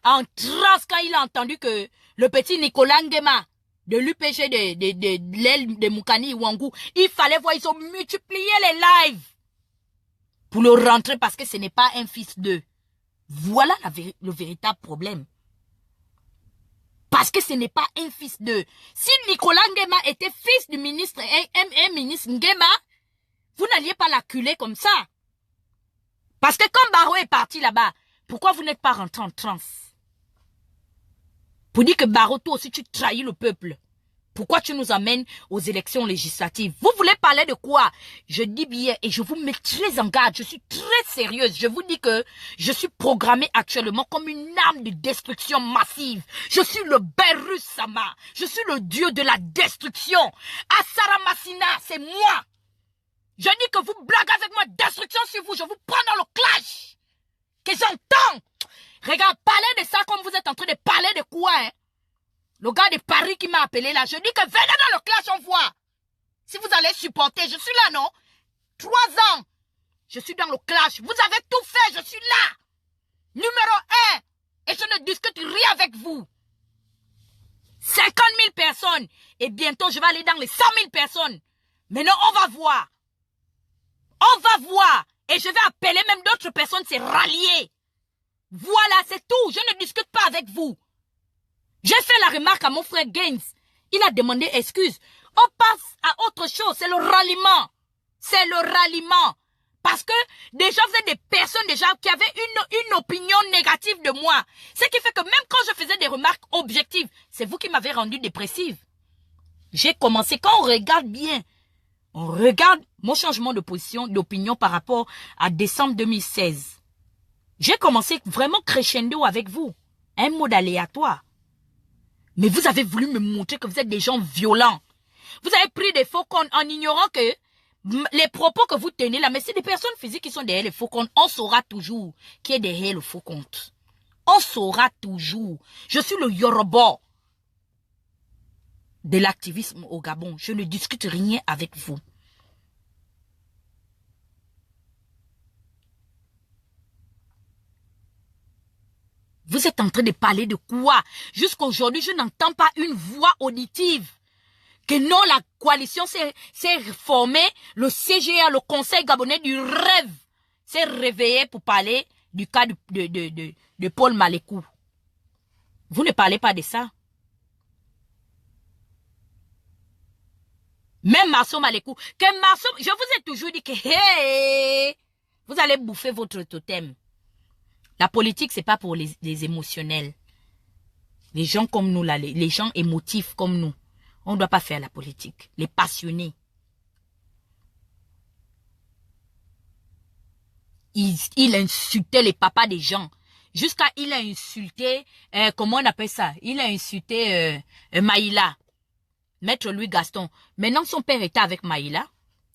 en transe quand il a entendu que le petit Nicolas Nguema de l'UPG de l'aile de Moukani Iwangou, il fallait voir, ils ont multiplié les lives pour le rentrer parce que ce n'est pas un fils d'eux. Voilà le véritable problème. Parce que ce n'est pas un fils d'eux. Si Nicolas Nguema était fils du ministre, un ministre Nguema, vous n'alliez pas l'acculer comme ça. Parce que quand Barreau est parti là-bas, pourquoi vous n'êtes pas rentré en transe? Pour dire que Barreau, toi aussi, tu trahis le peuple. Pourquoi tu nous amènes aux élections législatives? Vous voulez parler de quoi? Je dis bien et je vous mets très en garde. Je suis très sérieuse. Je vous dis que je suis programmée actuellement comme une arme de destruction massive. Je suis le Berus Sama. Je suis le dieu de la destruction. Asara Massina, c'est moi. Je dis que vous blaguez avec moi. Destruction sur vous. Je vous prends dans le clash. Que j'entends. Regarde, parlez de ça comme vous êtes en train de parler de quoi, hein? Le gars de Paris qui m'a appelé là, je dis que venez dans le clash, on voit. Si vous allez supporter, je suis là, non? 3 ans. Je suis dans le clash. Vous avez tout fait, je suis là. Numéro 1. Et je ne discute rien avec vous. 50 000 personnes. Et bientôt, je vais aller dans les 100 000 personnes. Maintenant, on va voir. On va voir. Et je vais appeler même d'autres personnes, c'est rallier. Voilà, c'est tout. Je ne discute pas avec vous. J'ai fait la remarque à mon frère Gaines. Il a demandé excuse. On passe à autre chose. C'est le ralliement. C'est le ralliement. Parce que déjà, vous êtes des personnes déjà qui avaient une opinion négative de moi. Ce qui fait que même quand je faisais des remarques objectives, c'est vous qui m'avez rendu dépressive. J'ai commencé, quand on regarde bien, on regarde mon changement de position, d'opinion par rapport à décembre 2016. J'ai commencé vraiment crescendo avec vous. Un mode aléatoire. Mais vous avez voulu me montrer que vous êtes des gens violents. Vous avez pris des faux comptes en ignorant que les propos que vous tenez là, mais c'est des personnes physiques qui sont derrière les faux comptes. On saura toujours qui est derrière le faux compte. On saura toujours. Je suis le Yoruba de l'activisme au Gabon. Je ne discute rien avec vous. Vous êtes en train de parler de quoi? Jusqu'aujourd'hui, je n'entends pas une voix auditive. Que non, la coalition s'est formée, le CGA, le Conseil gabonais du rêve, s'est réveillé pour parler du cas de Paul Malékou. Vous ne parlez pas de ça. Même Marceau Malékou, que Marceau, je vous ai toujours dit que hey, vous allez bouffer votre totem. La politique, c'est pas pour les émotionnels. Les gens comme nous, là, les gens émotifs comme nous. On ne doit pas faire la politique. Les passionnés. Il insultait les papas des gens. Jusqu'à il a insulté, comment on appelle ça? Il a insulté Maïla. Maître Louis Gaston. Maintenant, son père était avec Maïla.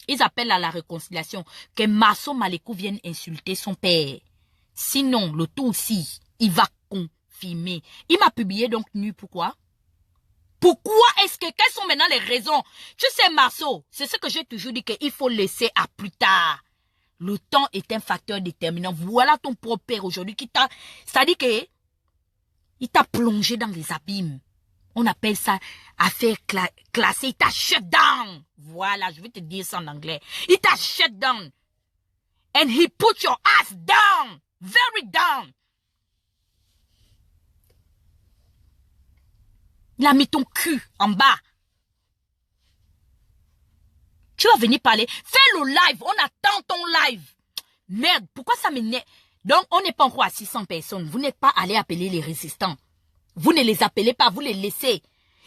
Ils appellent à la réconciliation. Que Marceau Malékou vienne insulter son père. Sinon, le tout aussi, il va confirmer. Il m'a publié donc nu. Pourquoi? Pourquoi est-ce que, quelles sont maintenant les raisons? Tu sais, Marceau, c'est ce que j'ai toujours dit qu'il faut laisser à plus tard. Le temps est un facteur déterminant. Voilà ton propre père aujourd'hui qui t'a, c'est-à-dire que, il t'a plongé dans les abîmes. On appelle ça affaire classée. Il t'a shut down. Voilà, je vais te dire ça en anglais. Il t'a shut down. And he put your ass down. Very down. Il a mis ton cul en bas. Tu vas venir parler. Fais le live. On attend ton live. Merde, pourquoi ça m'énerve? Donc, on n'est pas encore à 600 personnes. Vous n'êtes pas allé appeler les résistants. Vous ne les appelez pas, vous les laissez.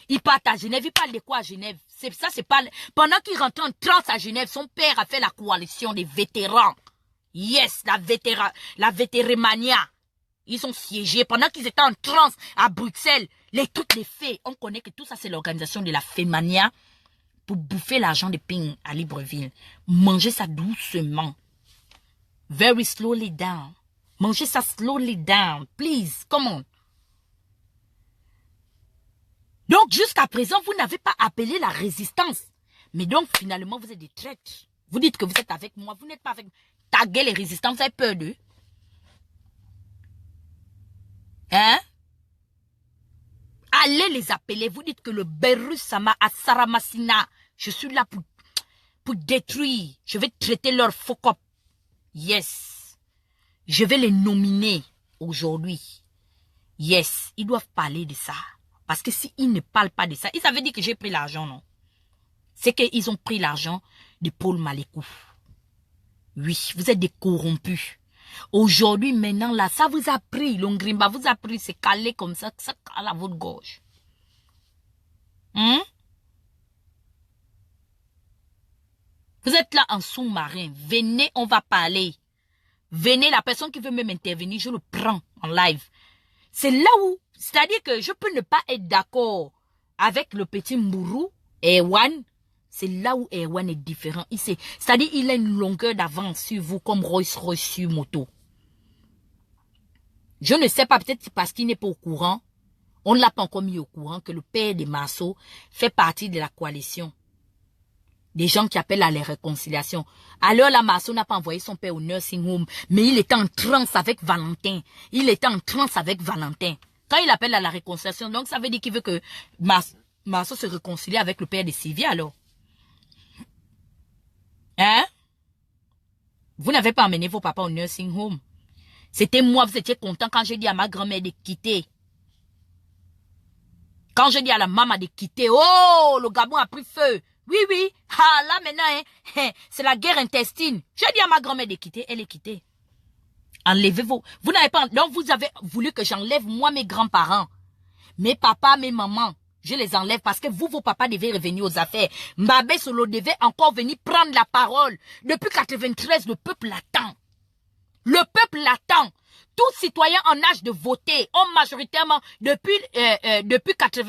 Ils partent à Genève. Ils parlent de quoi à Genève? Ça, c'est pas... Pendant qu'il rentre en transe à Genève, son père a fait la coalition des vétérans. Yes, la vétérémania. Ils ont siégé pendant qu'ils étaient en transe à Bruxelles. Toutes les faits, on connaît que tout ça, c'est l'organisation de la Fémania pour bouffer l'argent de Ping à Libreville. Mangez ça doucement. Very slowly down. Mangez ça slowly down. Please, come on. Donc, jusqu'à présent, vous n'avez pas appelé la résistance. Mais donc, finalement, vous êtes des traîtres. Vous dites que vous êtes avec moi. Vous n'êtes pas avec moi. Taguez les résistants. Vous avez peur d'eux. Hein? Allez les appeler. Vous dites que le Berus Sama à Saramasina. Je suis là pour détruire. Je vais traiter leur focop. Yes. Je vais les nominer aujourd'hui. Yes. Ils doivent parler de ça. Parce que s'ils ne parlent pas de ça, ils avaient dit que j'ai pris l'argent, non? C'est qu'ils ont pris l'argent de Paul Malékou. Oui, vous êtes des corrompus. Aujourd'hui, maintenant, là, ça vous a pris, l'Ongrimba vous a pris, c'est calé comme ça cale à votre gorge. Vous êtes là en sous-marin. Venez, on va parler. Venez, la personne qui veut même intervenir, je le prends en live. C'est là où, c'est-à-dire que je peux ne pas être d'accord avec le petit Mbourou, Erwan. C'est là où Erwan est différent. C'est-à-dire il a une longueur d'avance sur vous comme Rolls-Royce sur moto. Je ne sais pas, peut-être parce qu'il n'est pas au courant. On ne l'a pas encore mis au courant que le père de Marceau fait partie de la coalition. Des gens qui appellent à la réconciliation. Alors là, Marceau n'a pas envoyé son père au nursing home, mais il était en transe avec Valentin. Il était en transe avec Valentin. Quand il appelle à la réconciliation, donc ça veut dire qu'il veut que Marceau se réconcilie avec le père de Sylvie alors. Hein? Vous n'avez pas emmené vos papas au nursing home. C'était moi, vous étiez content quand j'ai dit à ma grand-mère de quitter. Quand j'ai dit à la maman de quitter, oh, le Gabon a pris feu. Oui, oui. Ah, là maintenant, hein, c'est la guerre intestine. J'ai dit à ma grand-mère de quitter, elle est quittée. Enlevez vos... Vous n'avez pas... Donc, vous avez voulu que j'enlève, moi, mes grands-parents. Mes papas, mes mamans. Je les enlève parce que vous, vos papas devaient revenir aux affaires. Mbabé Solo devait encore venir prendre la parole. Depuis 93, le peuple l'attend. Le peuple l'attend. Tous citoyens en âge de voter ont majoritairement, depuis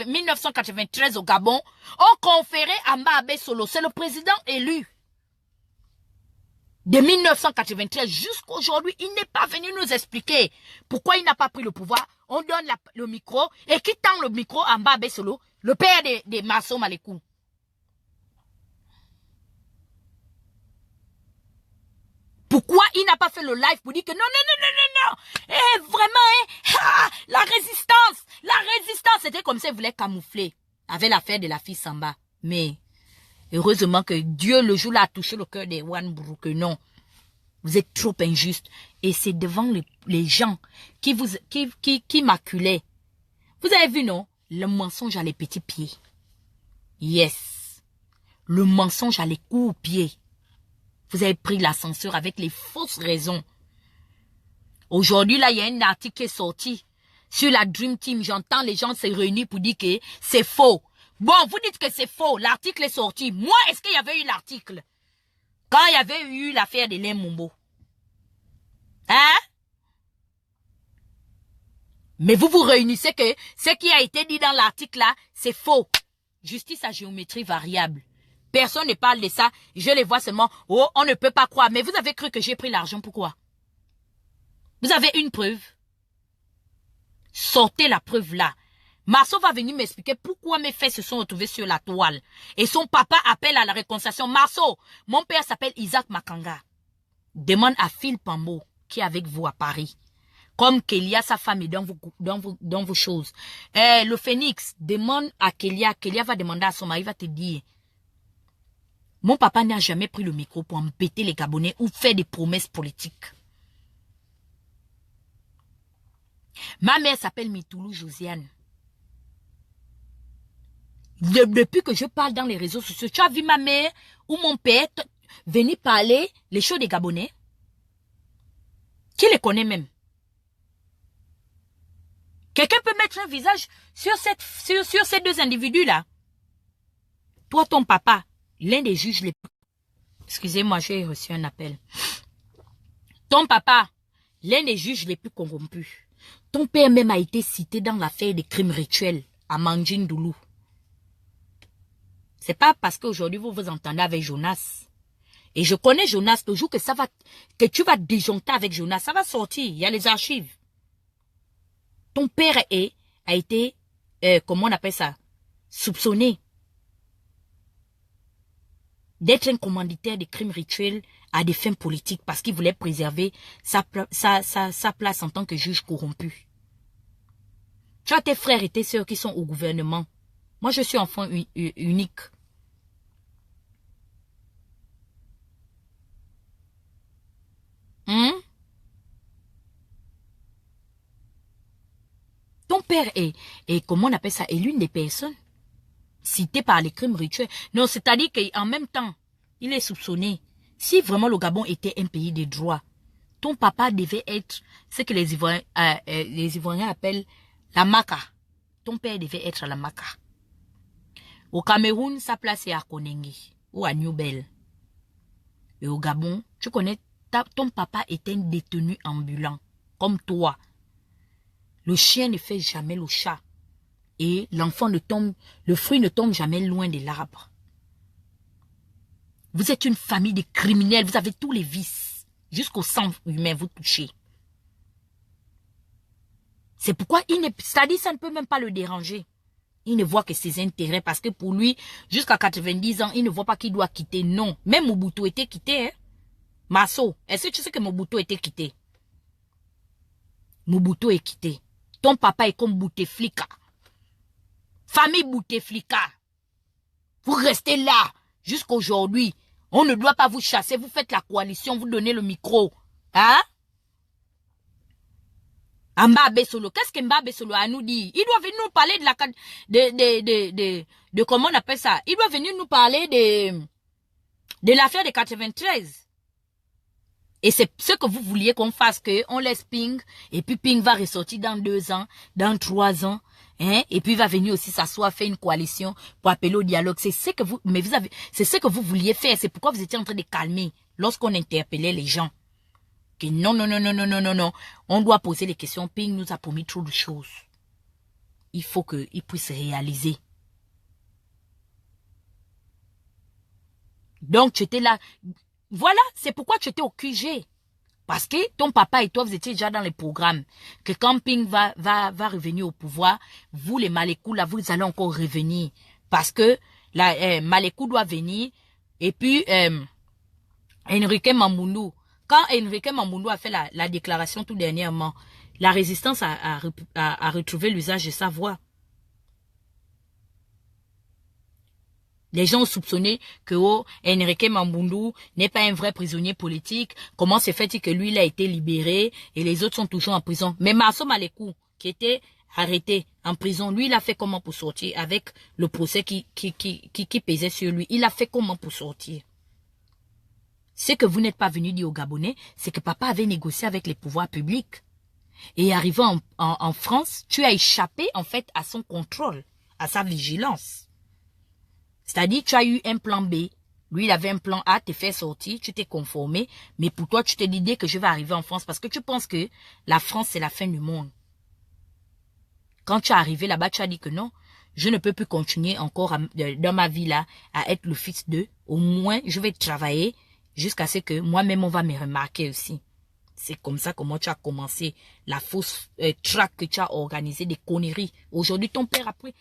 1993 au Gabon, ont conféré à Mbabé Solo. C'est le président élu. De 1993 jusqu'à aujourd'hui, il n'est pas venu nous expliquer pourquoi il n'a pas pris le pouvoir. On donne le micro et qui tend le micro à Mbabé Solo, le père de Marceau Malekou. Pourquoi il n'a pas fait le live pour dire que non, non, non, non, non, non. Eh, vraiment, la résistance, c'était comme ça, il voulait camoufler avec l'affaire de la fille Samba. Mais, heureusement que Dieu, le jour-là, a touché le cœur des Wanbrou, que non. Vous êtes trop injuste. Et c'est devant les gens qui maculaient. Vous avez vu, non? Le mensonge à les petits pieds. Yes. Le mensonge à les coups aux pieds. Vous avez pris l'ascenseur avec les fausses raisons. Aujourd'hui, là, il y a un article qui est sorti sur la Dream Team. J'entends les gens se réunir pour dire que c'est faux. Bon, vous dites que c'est faux. L'article est sorti. Moi, est-ce qu'il y avait eu l'article? Quand il y avait eu l'affaire de Lemumbo. Hein? Mais vous vous réunissez que ce qui a été dit dans l'article là, c'est faux. Justice à géométrie variable. Personne ne parle de ça. Je les vois seulement. Oh, on ne peut pas croire. Mais vous avez cru que j'ai pris l'argent. Pourquoi? Vous avez une preuve? Sortez la preuve là. Marceau va venir m'expliquer pourquoi mes faits se sont retrouvés sur la toile. Et son papa appelle à la réconciliation. Marceau, mon père s'appelle Isaac Makanga. Demande à Phil Pambo, qui est avec vous à Paris. Comme Kélia, sa femme est dans vos choses. Le Phénix, demande à Kélia. Kélia va demander à son mari, va te dire. Mon papa n'a jamais pris le micro pour embêter les Gabonais ou faire des promesses politiques. Ma mère s'appelle Mitoulou Josiane. Depuis que je parle dans les réseaux sociaux, tu as vu ma mère ou mon père venir parler les choses des Gabonais? Qui les connaît même? Quelqu'un peut mettre un visage sur ces deux individus-là? Toi, ton papa, l'un des juges les plus... Excusez-moi, j'ai reçu un appel. Ton papa, l'un des juges les plus corrompus. Ton père même a été cité dans l'affaire des crimes rituels à Mandjindoulou. C'est pas parce qu'aujourd'hui vous vous entendez avec Jonas. Et je connais Jonas, le jour que tu vas déjoncter avec Jonas, ça va sortir, il y a les archives. Ton père a été, comment on appelle ça, soupçonné d'être un commanditaire des crimes rituels à des fins politiques parce qu'il voulait préserver sa place en tant que juge corrompu. Tu as tes frères et tes sœurs qui sont au gouvernement. Moi, je suis enfant unique. Ton père est, comment on appelle ça, est l'une des personnes citées par les crimes rituels. Non, c'est-à-dire qu'en même temps, il est soupçonné. Si vraiment le Gabon était un pays de droit, ton papa devait être ce que les Ivoiriens appellent la Maka. Ton père devait être la Maka. Au Cameroun, sa place est à Konengi ou à New Bell. Et au Gabon, tu connais, ton papa est un détenu ambulant, comme toi. Le chien ne fait jamais le chat. Et le fruit ne tombe jamais loin de l'arbre. Vous êtes une famille de criminels, vous avez tous les vices. Jusqu'au sang humain, vous touchez. C'est pourquoi c'est-à-dire ça ne peut même pas le déranger. Il ne voit que ses intérêts parce que pour lui, jusqu'à 90 ans, il ne voit pas qu'il doit quitter. Non, même Mobutu était quitté. Hein? Marceau, est-ce que tu sais que Mobutu était quitté? Mobutu est quitté. Ton papa est comme Bouteflika. Famille Bouteflika. Vous restez là jusqu'à aujourd'hui. On ne doit pas vous chasser. Vous faites la coalition, vous donnez le micro. Hein? Mbabe Solo. Qu'est-ce que Mbabe Solo a nous dit? Il doit venir nous parler de la de comment on appelle ça? Il doit venir nous parler de l'affaire de 93. Et c'est ce que vous vouliez qu'on fasse, qu'on laisse Ping, et puis Ping va ressortir dans 2 ans, dans 3 ans, hein, et puis il va venir aussi s'asseoir, faire une coalition pour appeler au dialogue. C'est ce que vous, mais c'est ce que vous vouliez faire. C'est pourquoi vous étiez en train de calmer lorsqu'on interpellait les gens. Que non. On doit poser les questions. Ping nous a promis trop de choses. Il faut qu'il puisse réaliser. Donc, tu étais là. Voilà, c'est pourquoi tu étais au QG. Parce que ton papa et toi, vous étiez déjà dans les programmes. Que quand Ping va revenir au pouvoir, vous, les Malékou, là, vous allez encore revenir. Parce que Malékou doit venir. Et puis, Enrique Mamboundou. Quand Enrique Mamboundou a fait la déclaration tout dernièrement, la résistance a retrouvé l'usage de sa voix. Les gens ont soupçonné que Enrique Mamboundou n'est pas un vrai prisonnier politique. Comment se fait-il que lui, il a été libéré et les autres sont toujours en prison? Mais Marceau Malékou, qui était arrêté en prison, lui, il a fait comment pour sortir avec le procès qui pesait sur lui? Il a fait comment pour sortir? Ce que vous n'êtes pas venu dire aux Gabonais, c'est que papa avait négocié avec les pouvoirs publics. Et arrivant en France, tu as échappé en fait à son contrôle, à sa vigilance. C'est-à-dire, tu as eu un plan B. Lui, il avait un plan A, t'es fait sortir, tu t'es conformé. Mais pour toi, tu t'es dit dès que je vais arriver en France, parce que tu penses que la France, c'est la fin du monde. Quand tu es arrivé là-bas, tu as dit que non, je ne peux plus continuer encore dans ma vie là, à être le fils d'eux. Au moins, je vais travailler jusqu'à ce que moi-même, on va me remarquer aussi. C'est comme ça comment tu as commencé la fausse traque que tu as organisée, des conneries. Aujourd'hui, ton père a pris...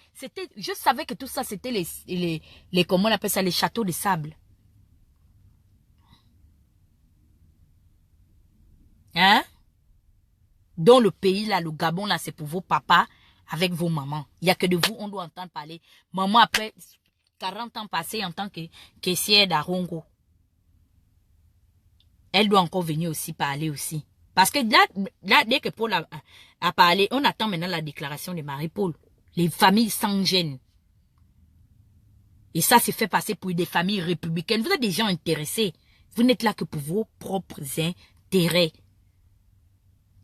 Je savais que tout ça, c'était les comment on appelle ça, les châteaux de sable. Hein? Dans le pays, là, le Gabon, là, c'est pour vos papas avec vos mamans. Il n'y a que de vous, on doit entendre parler. Maman, après 40 ans passés en tant que caissière d'Arongo, elle doit encore venir aussi parler aussi. Parce que là dès que Paul a parlé, on attend maintenant la déclaration de Marie-Paul. Les familles sans gêne. Et ça, c'est fait passer pour des familles républicaines. Vous êtes des gens intéressés. Vous n'êtes là que pour vos propres intérêts.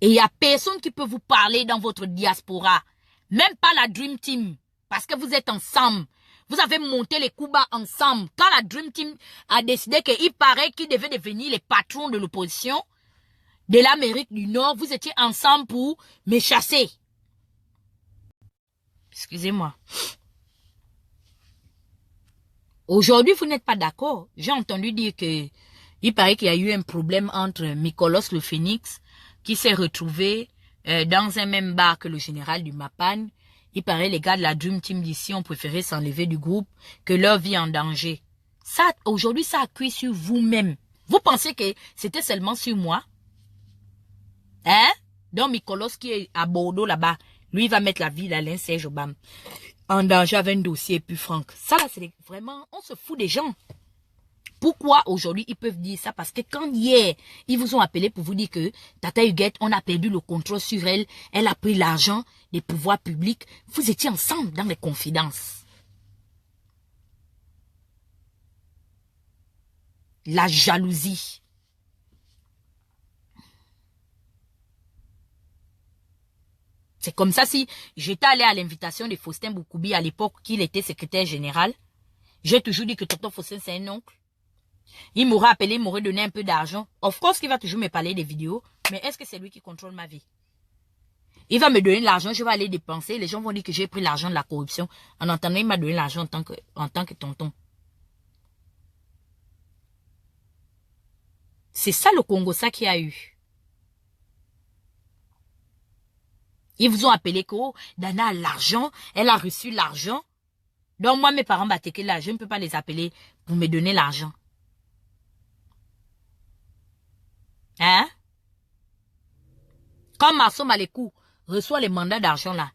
Et il n'y a personne qui peut vous parler dans votre diaspora. Même pas la Dream Team. Parce que vous êtes ensemble. Vous avez monté les coups bas ensemble. Quand la Dream Team a décidé qu'il paraît qu'ils devaient devenir les patrons de l'opposition de l'Amérique du Nord, vous étiez ensemble pour me chasser. Excusez-moi. Aujourd'hui, vous n'êtes pas d'accord. J'ai entendu dire que il paraît qu'il y a eu un problème entre Mikolos le Phénix qui s'est retrouvé dans un même bar que le général du Mapan. Il paraît les gars de la Dream Team d'ici ont préféré s'enlever du groupe que leur vie en danger. Ça, aujourd'hui, ça a cuit sur vous-même. Vous pensez que c'était seulement sur moi? Hein? Donc, Mikolos qui est à Bordeaux là-bas, lui, il va mettre la vie d'Alain Serge Obama en danger avec un dossier plus franc. Ça, là, c'est vraiment, on se fout des gens. Pourquoi aujourd'hui ils peuvent dire ça? Parce que quand hier, ils vous ont appelé pour vous dire que Tata Huguette, on a perdu le contrôle sur elle, elle a pris l'argent des pouvoirs publics, vous étiez ensemble dans les confidences. La jalousie. C'est comme ça si j'étais allé à l'invitation de Faustin Boukoubi à l'époque qu'il était secrétaire général. J'ai toujours dit que tonton Faustin c'est un oncle. Il m'aura appelé, il m'aurait donné un peu d'argent. Of course qu'il va toujours me parler des vidéos. Mais est-ce que c'est lui qui contrôle ma vie? Il va me donner l'argent, je vais aller dépenser. Les gens vont dire que j'ai pris l'argent de la corruption. En entendant, il m'a donné l'argent en tant que tonton. C'est ça le Congo, ça qu'il y a eu. Ils vous ont appelé que oh, Dana a l'argent, elle a reçu l'argent. Donc moi, mes parents m'attaquaient là, je ne peux pas les appeler pour me donner l'argent. Hein? Quand Marceau Malékou reçoit les mandats d'argent là,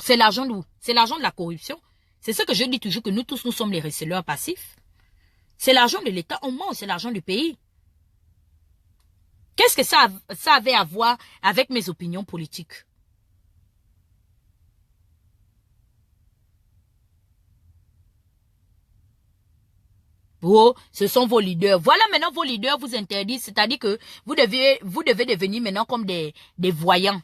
c'est l'argent d'où? C'est l'argent de la corruption. C'est ce que je dis toujours, que nous tous, nous sommes les receleurs passifs. C'est l'argent de l'État, on mange, c'est l'argent du pays. Qu'est-ce que ça avait à voir avec mes opinions politiques? Oh, ce sont vos leaders. Voilà maintenant vos leaders vous interdisent, c'est-à-dire que vous devez devenir maintenant comme des voyants.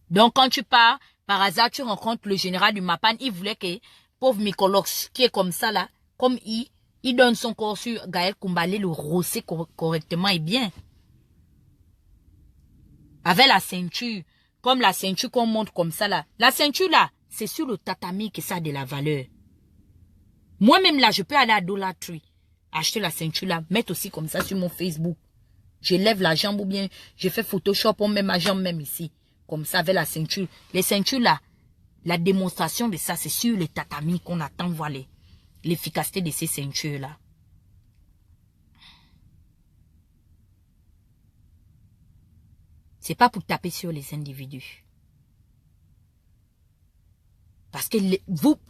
Donc quand tu pars, par hasard, tu rencontres le général du Mapan, il voulait que pauvre Mikolox, qui est comme ça là, comme il donne son corps sur Gaël Koumbale, le rosser correctement et bien. Avec la ceinture, comme la ceinture qu'on montre comme ça là. La ceinture là, c'est sur le tatami que ça a de la valeur. Moi-même là, je peux aller à Dollar Tree, acheter la ceinture là, mettre aussi comme ça sur mon Facebook. Je lève la jambe ou bien je fais Photoshop, on met ma jambe même ici. Comme ça avec la ceinture. Les ceintures là, la démonstration de ça, c'est sur les tatamis qu'on attend voir l'efficacité de ces ceintures là. C'est pas pour taper sur les individus. Parce que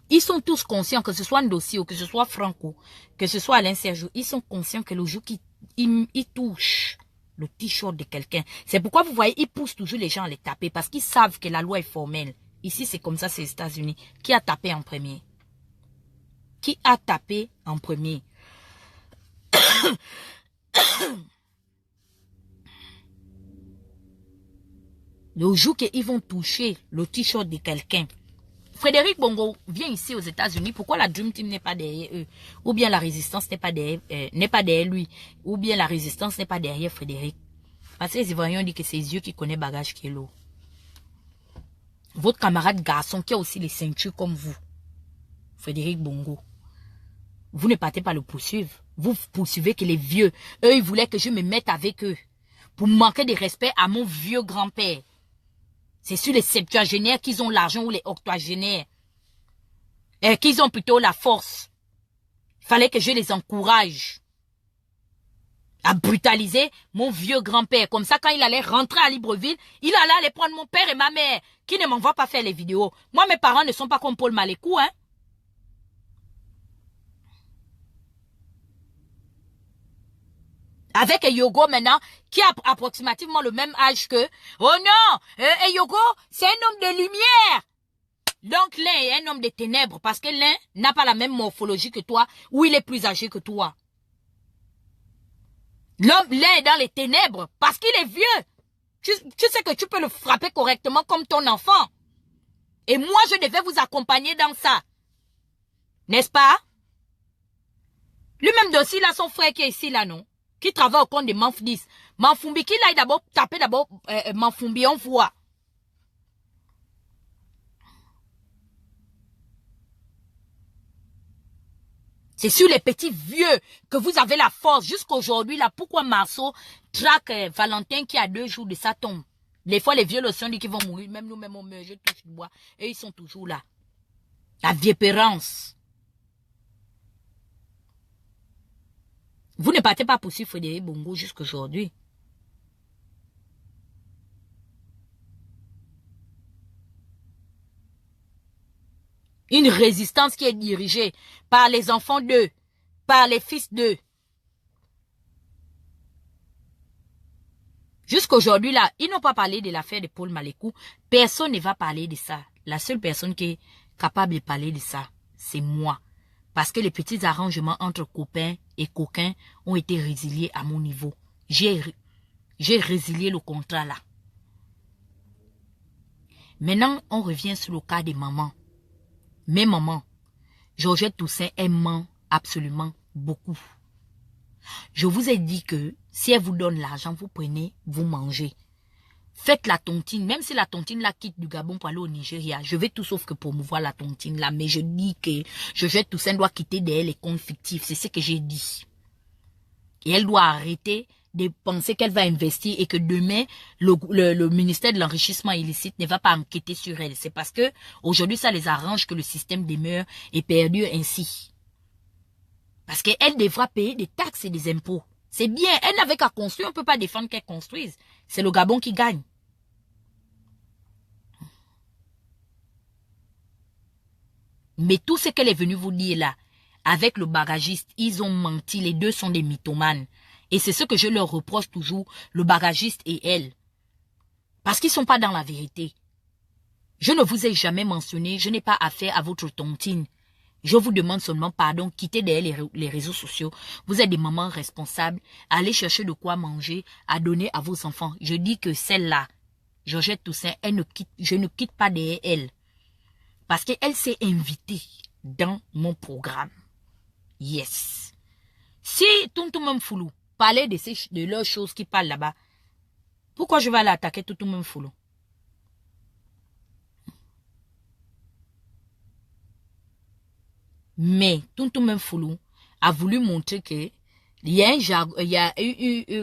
ils sont tous conscients, que ce soit Ndossi, que ce soit Franco, que ce soit Alain Sergio, ils sont conscients que le jour qu'ils touchent le t-shirt de quelqu'un, c'est pourquoi vous voyez, ils poussent toujours les gens à les taper, parce qu'ils savent que la loi est formelle. Ici, c'est comme ça, c'est les États-Unis. Qui a tapé en premier? Qui a tapé en premier? Le jour qu'ils vont toucher le t-shirt de quelqu'un, Frédéric Bongo vient ici aux États-Unis. Pourquoi la Dream Team n'est pas derrière eux? Ou bien la résistance n'est pas derrière lui? Ou bien la résistance n'est pas derrière Frédéric? Parce que les Ivoiriens disent que c'est les yeux qui connaissent bagage qui est lourd. Votre camarade garçon qui a aussi les ceintures comme vous, Frédéric Bongo, vous ne partez pas le poursuivre. Vous poursuivez que les vieux, eux, ils voulaient que je me mette avec eux pour manquer de respect à mon vieux grand-père. C'est sur les septuagénaires qu'ils ont l'argent ou les octogénaires. Et qu'ils ont plutôt la force. Il fallait que je les encourage à brutaliser mon vieux grand-père. Comme ça, quand il allait rentrer à Libreville, il allait aller prendre mon père et ma mère, qui ne m'envoient pas faire les vidéos. Moi, mes parents ne sont pas comme Paul Malécou, hein. Avec Yogo maintenant, qui a approximativement le même âge que... Oh non, Yogo, c'est un homme de lumière. Donc l'un est un homme de ténèbres parce que l'un n'a pas la même morphologie que toi ou il est plus âgé que toi. L'un est dans les ténèbres parce qu'il est vieux. Tu sais que tu peux le frapper correctement comme ton enfant. Et moi, je devais vous accompagner dans ça. N'est-ce pas? Lui-même d'aussi, il a son frère qui est ici, là, non? Qui travaille au compte de Manfdis. Manfumbi, qui l'a d'abord tapé d'abord Manfumbi, on voit. C'est sur les petits vieux que vous avez la force. Jusqu'aujourd'hui, là, pourquoi Marceau traque Valentin qui a 2 jours de sa tombe? Des fois, les vieux le sont dit qu'ils vont mourir. Même nous-mêmes, on meurt, je touche du bois. Et ils sont toujours là. La viépérance. Vous ne partez pas poursuivre Frédéric Bongo jusqu'aujourd'hui. Une résistance qui est dirigée par les enfants d'eux, par les fils d'eux. Jusqu'aujourd'hui, là, ils n'ont pas parlé de l'affaire de Paul Malécou. Personne ne va parler de ça. La seule personne qui est capable de parler de ça, c'est moi. Parce que les petits arrangements entre copains et coquins ont été résiliés à mon niveau. J'ai résilié le contrat là. Maintenant, on revient sur le cas des mamans. Mes mamans, Georgette Toussaint, elle ment absolument beaucoup. Je vous ai dit que si elle vous donne l'argent, vous prenez, vous mangez. Faites la tontine, même si la tontine la quitte du Gabon pour aller au Nigeria. Je vais tout sauf que promouvoir la tontine là, mais je dis que Georgette Toussaint doit quitter derrière les comptes fictifs. C'est ce que j'ai dit. Et elle doit arrêter de penser qu'elle va investir et que demain, le ministère de l'enrichissement illicite ne va pas enquêter sur elle. C'est parce que aujourd'hui, ça les arrange que le système demeure et perdure ainsi. Parce qu'elle devra payer des taxes et des impôts. C'est bien, elle n'avait qu'à construire, on ne peut pas défendre qu'elle construise. C'est le Gabon qui gagne. Mais tout ce qu'elle est venue vous dire là, avec le bagagiste, ils ont menti. Les deux sont des mythomanes. Et c'est ce que je leur reproche toujours, le bagagiste et elle. Parce qu'ils ne sont pas dans la vérité. Je ne vous ai jamais mentionné, je n'ai pas affaire à votre tontine. Je vous demande seulement pardon, quittez derrière les réseaux sociaux. Vous êtes des mamans responsables. Allez chercher de quoi manger, à donner à vos enfants. Je dis que celle-là, Georgette Toussaint, je ne quitte pas derrière elle. Parce qu'elle s'est invitée dans mon programme. Yes. Si Tuntumem Foulou parlait de leurs choses qui parlent là-bas, pourquoi je vais aller attaquer Tuntumem Foulou? Mais Tuntumem Foulou a voulu montrer que il y a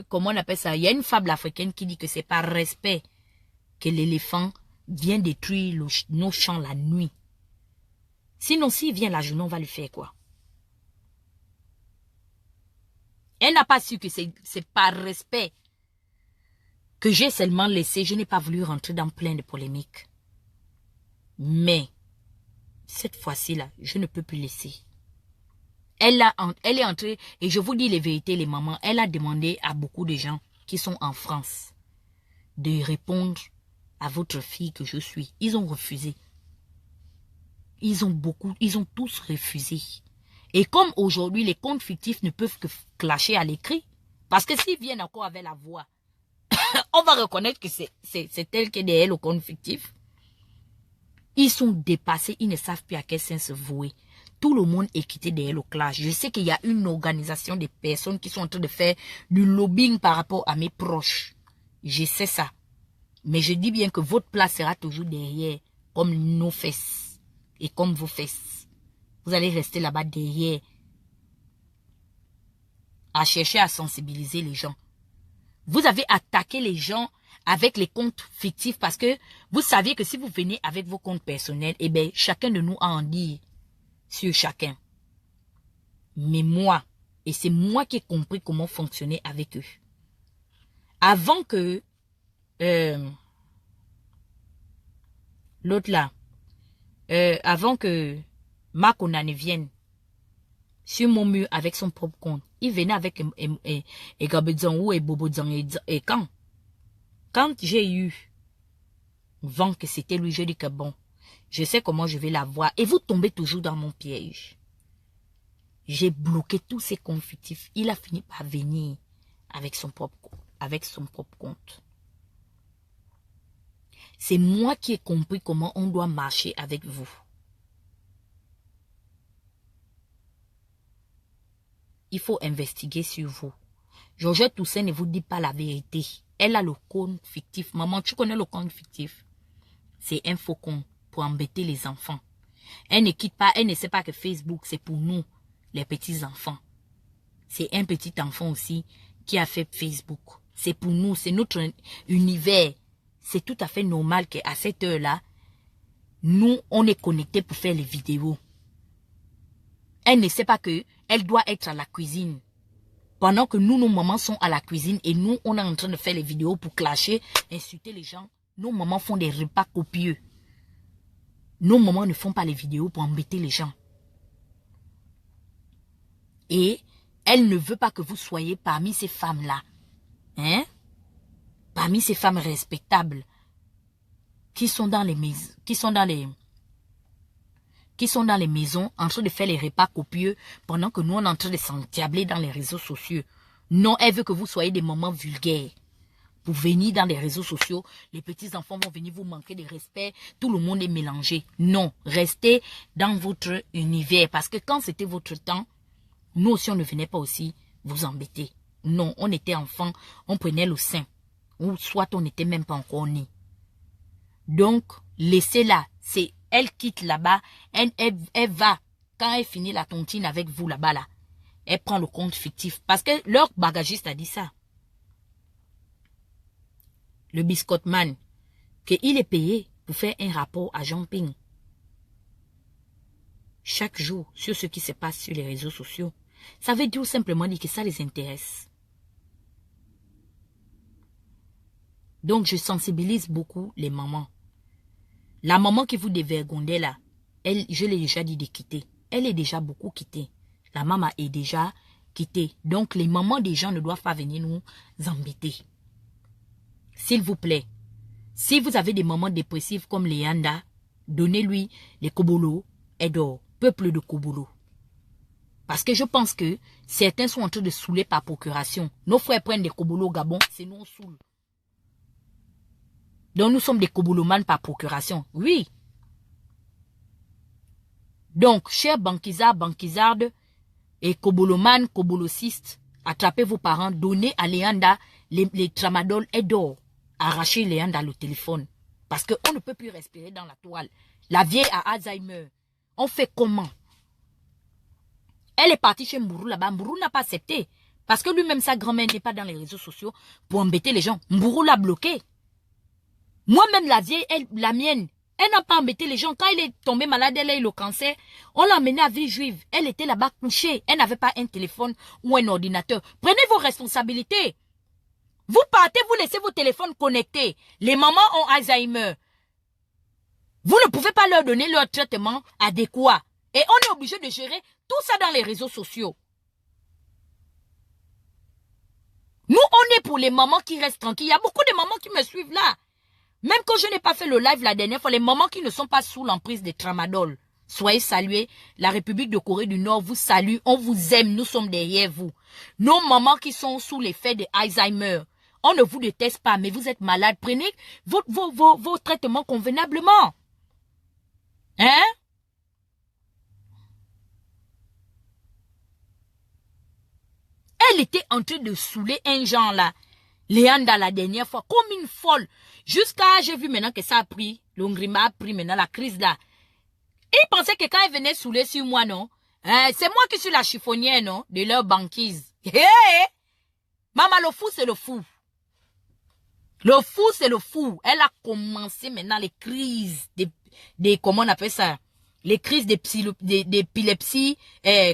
comment on appelle ça? Il y a une fable africaine qui dit que c'est par respect que l'éléphant vient détruire nos champs la nuit. Sinon, s'il vient la journée, on va lui faire quoi? Elle n'a pas su que c'est par respect que j'ai seulement laissé. Je n'ai pas voulu rentrer dans plein de polémiques. Mais, cette fois-ci là, je ne peux plus laisser. Elle est entrée, et je vous dis les vérités, les mamans, elle a demandé à beaucoup de gens qui sont en France de répondre à votre fille que je suis. Ils ont refusé. Ils ont tous refusé. Et comme aujourd'hui, les comptes fictifs ne peuvent que clasher à l'écrit, parce que s'ils viennent encore avec la voix, on va reconnaître que c'est elle qui est derrière le compte fictif. Ils sont dépassés, ils ne savent plus à quel sens se vouer. Tout le monde est quitté derrière le clash. Je sais qu'il y a une organisation de personnes qui sont en train de faire du lobbying par rapport à mes proches. Je sais ça. Mais je dis bien que votre place sera toujours derrière, comme nos fesses et comme vos fesses. Vous allez rester là-bas derrière à chercher à sensibiliser les gens. Vous avez attaqué les gens avec les comptes fictifs parce que vous saviez que si vous venez avec vos comptes personnels, eh bien, chacun de nous a en dit sur chacun. Mais moi, et c'est moi qui ai compris comment fonctionner avec eux. Avant que l'autre là, avant que Marc Onane vienne sur mon mur avec son propre compte, il venait avec Gabedzangou et Bobo Dzang et quand j'ai eu vent que c'était lui, je dis que bon, je sais comment je vais la voir. Et vous tombez toujours dans mon piège. J'ai bloqué tous ces comptes fictifs. Il a fini par venir avec son propre compte. C'est moi qui ai compris comment on doit marcher avec vous. Il faut investiguer sur vous. Georgette Toussaint ne vous dit pas la vérité. Elle a le compte fictif. Maman, tu connais le compte fictif? C'est un faux compte pour embêter les enfants. Elle ne quitte pas, elle ne sait pas que Facebook, c'est pour nous, les petits enfants. C'est un petit enfant aussi qui a fait Facebook. C'est pour nous, c'est notre univers. C'est tout à fait normal qu'à cette heure-là, nous, on est connectés pour faire les vidéos. Elle ne sait pas que elle doit être à la cuisine. Pendant que nous, nos mamans sont à la cuisine et nous, on est en train de faire les vidéos pour clasher, insulter les gens. Nos mamans font des repas copieux. Nos mamans ne font pas les vidéos pour embêter les gens. Et elle ne veut pas que vous soyez parmi ces femmes-là. Hein? Parmi ces femmes respectables qui sont dans les maisons, qui sont dans les maisons en train de faire les repas copieux pendant que nous on est en train de s'endiabler dans les réseaux sociaux. Non, elle veut que vous soyez des mamans vulgaires. Pour venir dans les réseaux sociaux, les petits enfants vont venir vous manquer de respect, tout le monde est mélangé. Non, restez dans votre univers parce que quand c'était votre temps, nous aussi on ne venait pas aussi vous embêter. Non, on était enfants, on prenait le sein. Ou soit on n'était même pas encore né. Donc, laissez-la. C'est elle quitte là-bas. Elle va. Quand elle finit la tontine avec vous là-bas, là, elle prend le compte fictif. Parce que leur bagagiste a dit ça. Le biscotman, qu'il est payé pour faire un rapport à Jean Ping. Chaque jour, sur ce qui se passe sur les réseaux sociaux. Ça veut dire simplement dire que ça les intéresse. Donc, je sensibilise beaucoup les mamans. La maman qui vous dévergondait là, elle, je l'ai déjà dit de quitter. Elle est déjà beaucoup quittée. La maman est déjà quittée. Donc, les mamans des gens ne doivent pas venir nous embêter. S'il vous plaît, si vous avez des mamans dépressives comme Léanda, donnez-lui les Kobolo et d'or, peuple de Kobolo. Parce que je pense que certains sont en train de saouler par procuration. Nos frères prennent des Kobolo au Gabon, c'est nous on saoule. Donc nous sommes des Kobolomanes par procuration. Oui. Donc, chers banquisards, banquisardes et Kobolomanes, Kobolocistes, attrapez vos parents, donnez à Léanda les tramadol et d'or. Arrachez Léanda le téléphone. Parce qu'on ne peut plus respirer dans la toile. La vieille a Alzheimer. On fait comment? Elle est partie chez Mbourou là-bas. Mbourou n'a pas accepté. Parce que lui-même, sa grand-mère n'est pas dans les réseaux sociaux pour embêter les gens. Mbourou l'a bloqué. Moi-même, la vieille, la mienne, elle n'a pas embêté les gens. Quand elle est tombée malade, elle a eu le cancer. On l'a emmenée à Villejuive. Elle était là-bas couchée. Elle n'avait pas un téléphone ou un ordinateur. Prenez vos responsabilités. Vous partez, vous laissez vos téléphones connectés. Les mamans ont Alzheimer. Vous ne pouvez pas leur donner leur traitement adéquat. Et on est obligé de gérer tout ça dans les réseaux sociaux. Nous, on est pour les mamans qui restent tranquilles. Il y a beaucoup de mamans qui me suivent là. Même quand je n'ai pas fait le live la dernière fois, les mamans qui ne sont pas sous l'emprise des tramadol, soyez salués. La République de Corée du Nord vous salue. On vous aime. Nous sommes derrière vous. Nos mamans qui sont sous l'effet de Alzheimer, on ne vous déteste pas, mais vous êtes malade. Prenez vos traitements convenablement. Hein? Elle était en train de saouler un genre là. Léanda la dernière fois, comme une folle. Jusqu'à, j'ai vu maintenant que ça a pris, l'Ongrima a pris maintenant la crise là. Ils pensaient que quand elle venait saouler sur moi, non? C'est moi qui suis la chiffonnière, non? De leur banquise. Hey! Maman, le fou, c'est le fou. Le fou, c'est le fou. Elle a commencé maintenant les crises comment on appelle ça? Les crises d'épilepsie,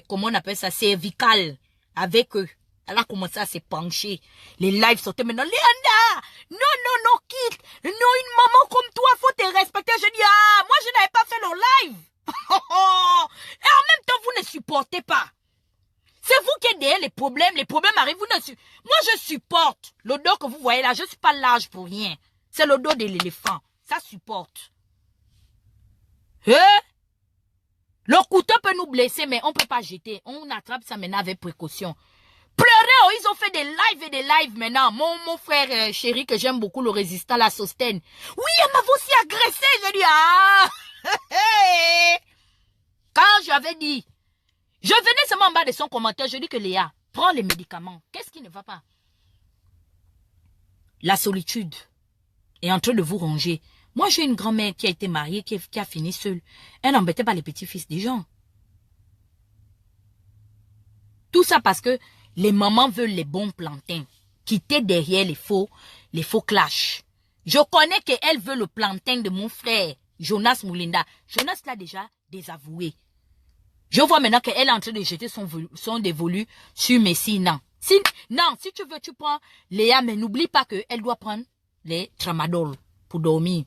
comment on appelle ça? Cervicales. Avec eux. Elle a commencé à se pencher. Les lives sortaient maintenant. Léanda! Non, non, non, quitte! Non, une maman comme toi, faut te respecter. Je dis, ah, moi je n'avais pas fait le live. Et en même temps, vous ne supportez pas. C'est vous qui êtes derrière les problèmes. Les problèmes arrivent, vous ne supportez. Moi, je supporte. Le dos que vous voyez là, je ne suis pas large pour rien. C'est le dos de l'éléphant. Ça supporte. Le couteau peut nous blesser, mais on ne peut pas jeter. On attrape ça maintenant avec précaution. Pleurer, oh, ils ont fait des lives et des lives maintenant. Mon frère chéri que j'aime beaucoup, le résistant, la Sostène. Oui, elle m'avait aussi agressé. Je dis, ah. Quand j'avais dit, je venais seulement en bas de son commentaire, je dis que Léa, prends les médicaments. Qu'est-ce qui ne va pas? La solitude est en train de vous ronger. Moi, j'ai une grand-mère qui a été mariée, qui a fini seule. Elle n'embêtait pas les petits-fils des gens. Tout ça parce que les mamans veulent les bons plantains. Quitter derrière les faux clashs. Je connais qu'elle veut le plantain de mon frère, Jonas Moulinda. Jonas l'a déjà désavoué. Je vois maintenant qu'elle est en train de jeter son dévolu sur Messi. Non. Si tu veux, tu prends Léa, mais n'oublie pas qu'elle doit prendre les tramadol pour dormir.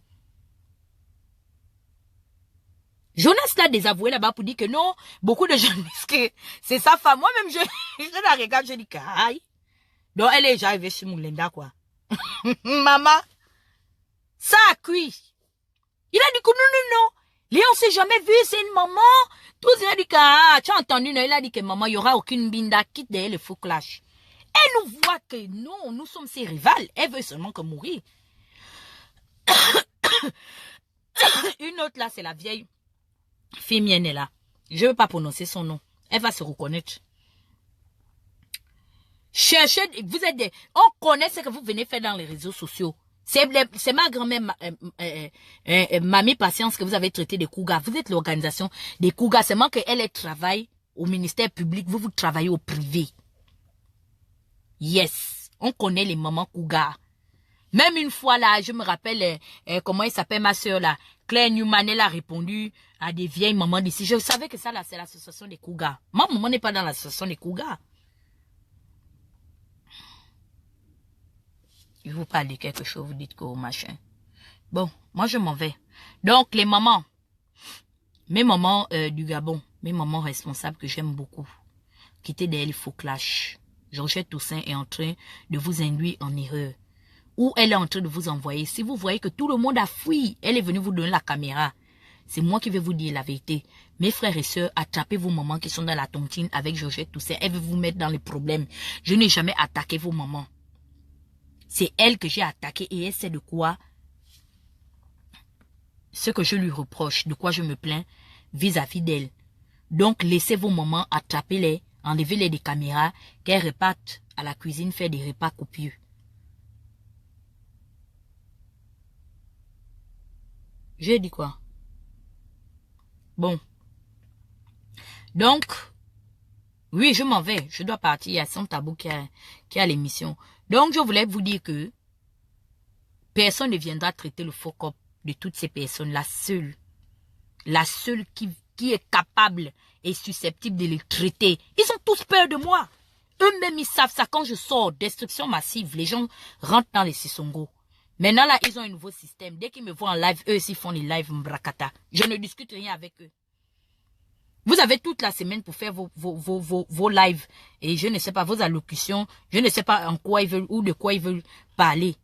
Jonas l'a désavoué là-bas pour dire que non, beaucoup de gens disent que c'est sa femme. Moi-même, je la regarde, je dis qu'aïe. Donc, elle est déjà arrivée chez Moulinda, quoi. Maman, ça a cuit. Il a dit que non. Léon s'est jamais vu, c'est une maman. Tout ça, il a dit que, tu as entendu, non? Il a dit que maman, il n'y aura aucune binda, quitte derrière le faux clash. Elle nous voit que non, nous sommes ses rivales. Elle veut seulement que mourir. Une autre là, c'est la vieille fille mienne est là. Je ne veux pas prononcer son nom. Elle va se reconnaître. Cherchez, on connaît ce que vous venez faire dans les réseaux sociaux. C'est ma grand-mère, Mamie Patience, que vous avez traité des Kougas. Vous êtes l'organisation des Kougas. Seulement qu'elle travaille au ministère public. Vous travaillez au privé. Yes. On connaît les mamans Kougas. Même une fois là, je me rappelle, comment il s'appelle ma soeur là. Claire Newman, elle a répondu à des vieilles mamans d'ici. Je savais que ça là, c'est l'association des Kougas. Ma maman n'est pas dans l'association des Kougas. Il vous parle de quelque chose, vous dites que machin. Bon, moi je m'en vais. Donc les mamans, mes mamans du Gabon, mes mamans responsables que j'aime beaucoup, qui étaient derrière les faux clash. Georgette Toussaint est en train de vous induire en erreur. Ou elle est en train de vous envoyer. Si vous voyez que tout le monde a fui, elle est venue vous donner la caméra. C'est moi qui vais vous dire la vérité. Mes frères et sœurs, attrapez vos mamans qui sont dans la tontine avec Georgette Toussaint. Elle veut vous mettre dans les problèmes. Je n'ai jamais attaqué vos mamans. C'est elle que j'ai attaqué et elle sait de quoi. Ce que je lui reproche, de quoi je me plains vis-à-vis d'elle. Donc, laissez vos mamans, attrapez-les, enlevez-les des caméras, qu'elles repartent à la cuisine faire des repas copieux. J'ai dit quoi? Bon. Donc, oui, je m'en vais. Je dois partir. Il y a son tabou qui a l'émission. Donc, je voulais vous dire que personne ne viendra traiter le faux cop de toutes ces personnes. La seule qui est capable et susceptible de les traiter. Ils ont tous peur de moi. Eux-mêmes, ils savent ça. Quand je sors, destruction massive, les gens rentrent dans les Sissongo. Maintenant, là, ils ont un nouveau système. Dès qu'ils me voient en live, eux aussi font les lives mbrakata. Je ne discute rien avec eux. Vous avez toute la semaine pour faire vos lives. Et je ne sais pas, vos allocutions. Je ne sais pas en quoi ils veulent ou de quoi ils veulent parler.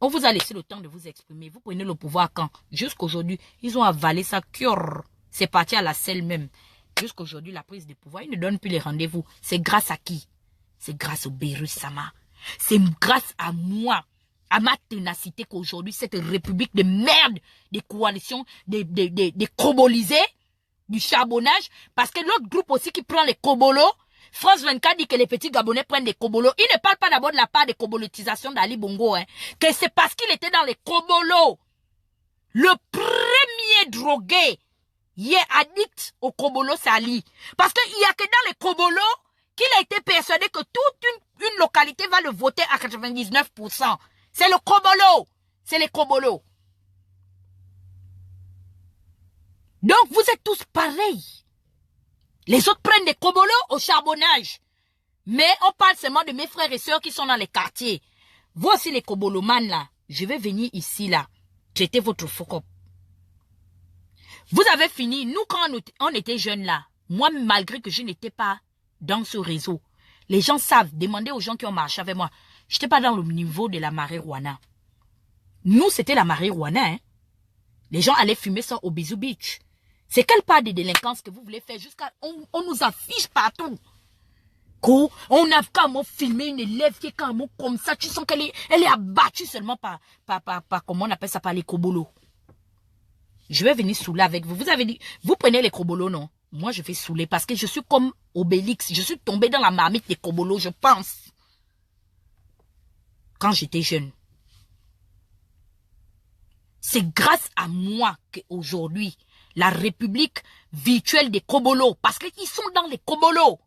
On vous a laissé le temps de vous exprimer. Vous prenez le pouvoir quand? Jusqu'aujourd'hui, ils ont avalé ça. C'est parti à la selle même. Jusqu'aujourd'hui, la prise de pouvoir, ils ne donnent plus les rendez-vous. C'est grâce à qui? C'est grâce au Beirut Sama. C'est grâce à moi, à ma ténacité qu'aujourd'hui, cette république de merde, des coalitions, des cobolisés, du charbonnage, parce que l'autre groupe aussi qui prend les cobolos, France 24 dit que les petits Gabonais prennent des cobolos. Il ne parle pas d'abord de la part des cobolotisations d'Ali Bongo, hein, que c'est parce qu'il était dans les cobolos. Le premier drogué, il est addict au kobolo, c'est Ali. Parce qu'il n'y a que dans les kobolos qu'il a été persuadé que toute une localité va le voter à 99%. C'est le kobolo. C'est les kobolos. Donc, vous êtes tous pareils. Les autres prennent des kobolos au charbonnage. Mais on parle seulement de mes frères et sœurs qui sont dans les quartiers. Voici les kobolomanes là. Je vais venir ici là. Traiter votre focop. Vous avez fini. Nous, quand on était jeunes là, moi, malgré que je n'étais pas dans ce réseau, les gens savent, demandez aux gens qui ont marché avec moi. Je n'étais pas dans le niveau de la marijuana. Nous, c'était la marijuana. Hein. Les gens allaient fumer ça au Bisou Beach. C'est quelle part de délinquance que vous voulez faire jusqu'à... On nous affiche partout. On a quand filmé une élève qui est quand même comme ça. Tu sens qu'elle est abattue seulement par comment on appelle ça, par les kobolos. Je vais venir saouler avec vous. Vous avez dit, vous prenez les kobolos, non? Moi, je vais saouler parce que je suis comme Obélix. Je suis tombé dans la marmite des kobolos, je pense. Quand j'étais jeune. C'est grâce à moi qu'aujourd'hui, la république virtuelle des kobolos, parce qu'ils sont dans les kobolos,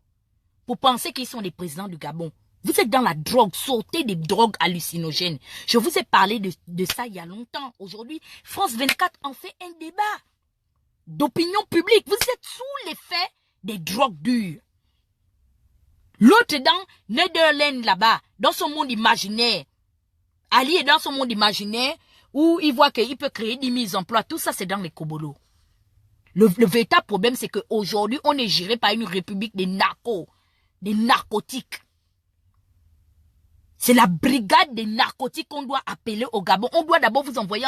pour penser qu'ils sont les présidents du Gabon. Vous êtes dans la drogue, sortez des drogues hallucinogènes. Je vous ai parlé de ça il y a longtemps. Aujourd'hui, France 24 en fait un débat d'opinion publique. Vous êtes sous l'effet des drogues dures. L'autre est dans Netherlands là-bas, dans son monde imaginaire. Ali est dans son monde imaginaire où il voit qu'il peut créer 10 000 emplois. Tout ça, c'est dans les kobolos. Le véritable problème, c'est qu'aujourd'hui, on est géré par une république des narcos, des narcotiques. C'est la brigade des narcotiques qu'on doit appeler au Gabon. On doit d'abord vous envoyer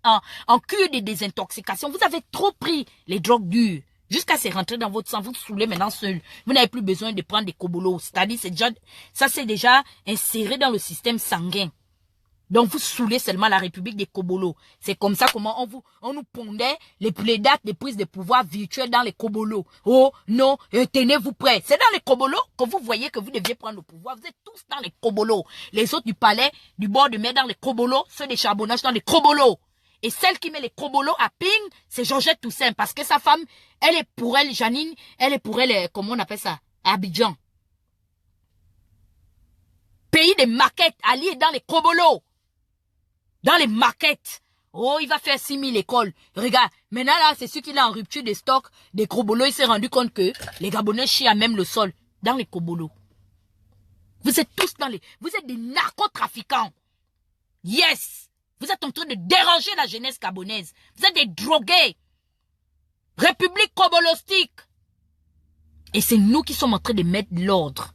en cure de désintoxication. Vous avez trop pris les drogues dures. Jusqu'à se rentrer dans votre sang, vous saoulez maintenant seul. Vous n'avez plus besoin de prendre des kobolos. C'est-à-dire, ça c'est déjà inséré dans le système sanguin. Donc, vous saoulez seulement la République des kobolos. C'est comme ça comment on nous pondait les dates de prise de pouvoir virtuelles dans les kobolos. Oh, non, tenez-vous prêts. C'est dans les kobolos que vous voyez que vous deviez prendre le pouvoir. Vous êtes tous dans les kobolos. Les autres du palais, du bord de mer dans les kobolos, ceux des charbonnages dans les kobolos. Et celle qui met les kobolos à ping, c'est Georgette Toussaint. Parce que sa femme, elle est pour elle, Janine, elle est pour elle, comment on appelle ça? Abidjan. Pays des maquettes, Ali est dans les kobolos. Dans les maquettes. Oh, il va faire 6 000 écoles. Regarde, maintenant là, c'est celui qui est en rupture de stock des kobolos. Il s'est rendu compte que les Gabonais chient à même le sol. Dans les kobolos. Vous êtes tous vous êtes des narcotrafiquants. Yes. Vous êtes en train de déranger la jeunesse gabonaise. Vous êtes des drogués. République kobolostique. Et c'est nous qui sommes en train de mettre l'ordre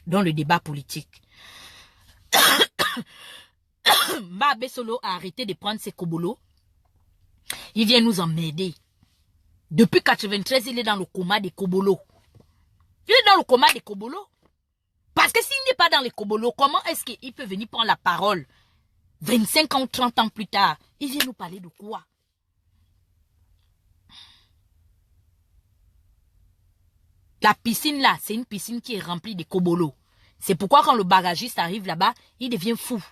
dans le débat politique. Mabé Solo a arrêté de prendre ses kobolos. Il vient nous emmerder. Depuis 93, il est dans le coma des kobolos. Il est dans le coma des kobolos. Parce que s'il n'est pas dans les kobolos, comment est-ce qu'il peut venir prendre la parole 25 ans, 30 ans plus tard? Il vient nous parler de quoi? La piscine là, c'est une piscine qui est remplie de kobolos. C'est pourquoi quand le bagagiste arrive là-bas, il devient fou.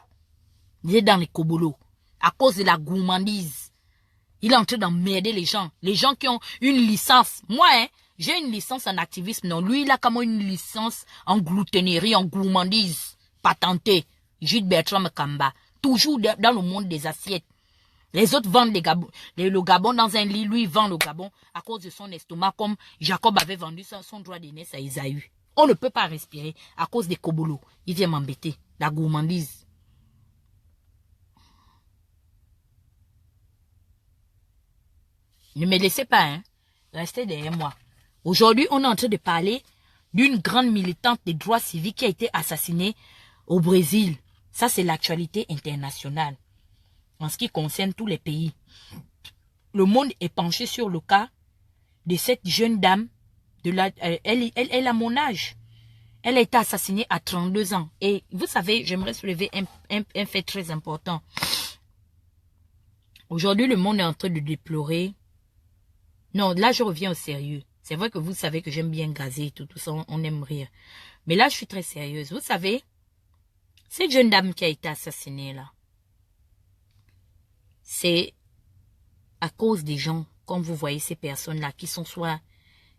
Il est dans les kobolos. À cause de la gourmandise. Il est en train d'emmerder les gens. Les gens qui ont une licence. Moi, hein, j'ai une licence en activisme. Non, lui, il a comme une licence en gloutonnerie, en gourmandise. Patentée. Gilles Bertrand Kamba. Toujours dans le monde des assiettes. Les autres vendent le Gabon dans un lit. Lui, il vend le Gabon à cause de son estomac, comme Jacob avait vendu son droit d'aînesse à Isaü. On ne peut pas respirer à cause des kobolos. Il vient m'embêter. La gourmandise. Ne me laissez pas, hein. Restez derrière moi. Aujourd'hui, on est en train de parler d'une grande militante des droits civiques qui a été assassinée au Brésil. Ça, c'est l'actualité internationale. En ce qui concerne tous les pays. Le monde est penché sur le cas de cette jeune dame. Elle a mon âge. Elle a été assassinée à 32 ans. Et vous savez, j'aimerais soulever un fait très important. Aujourd'hui, le monde est en train de déplorer. Non, là, je reviens au sérieux. C'est vrai que vous savez que j'aime bien gazer et tout ça, on aime rire. Mais là, je suis très sérieuse. Vous savez, cette jeune dame qui a été assassinée là, c'est à cause des gens, comme vous voyez ces personnes-là, qui sont soit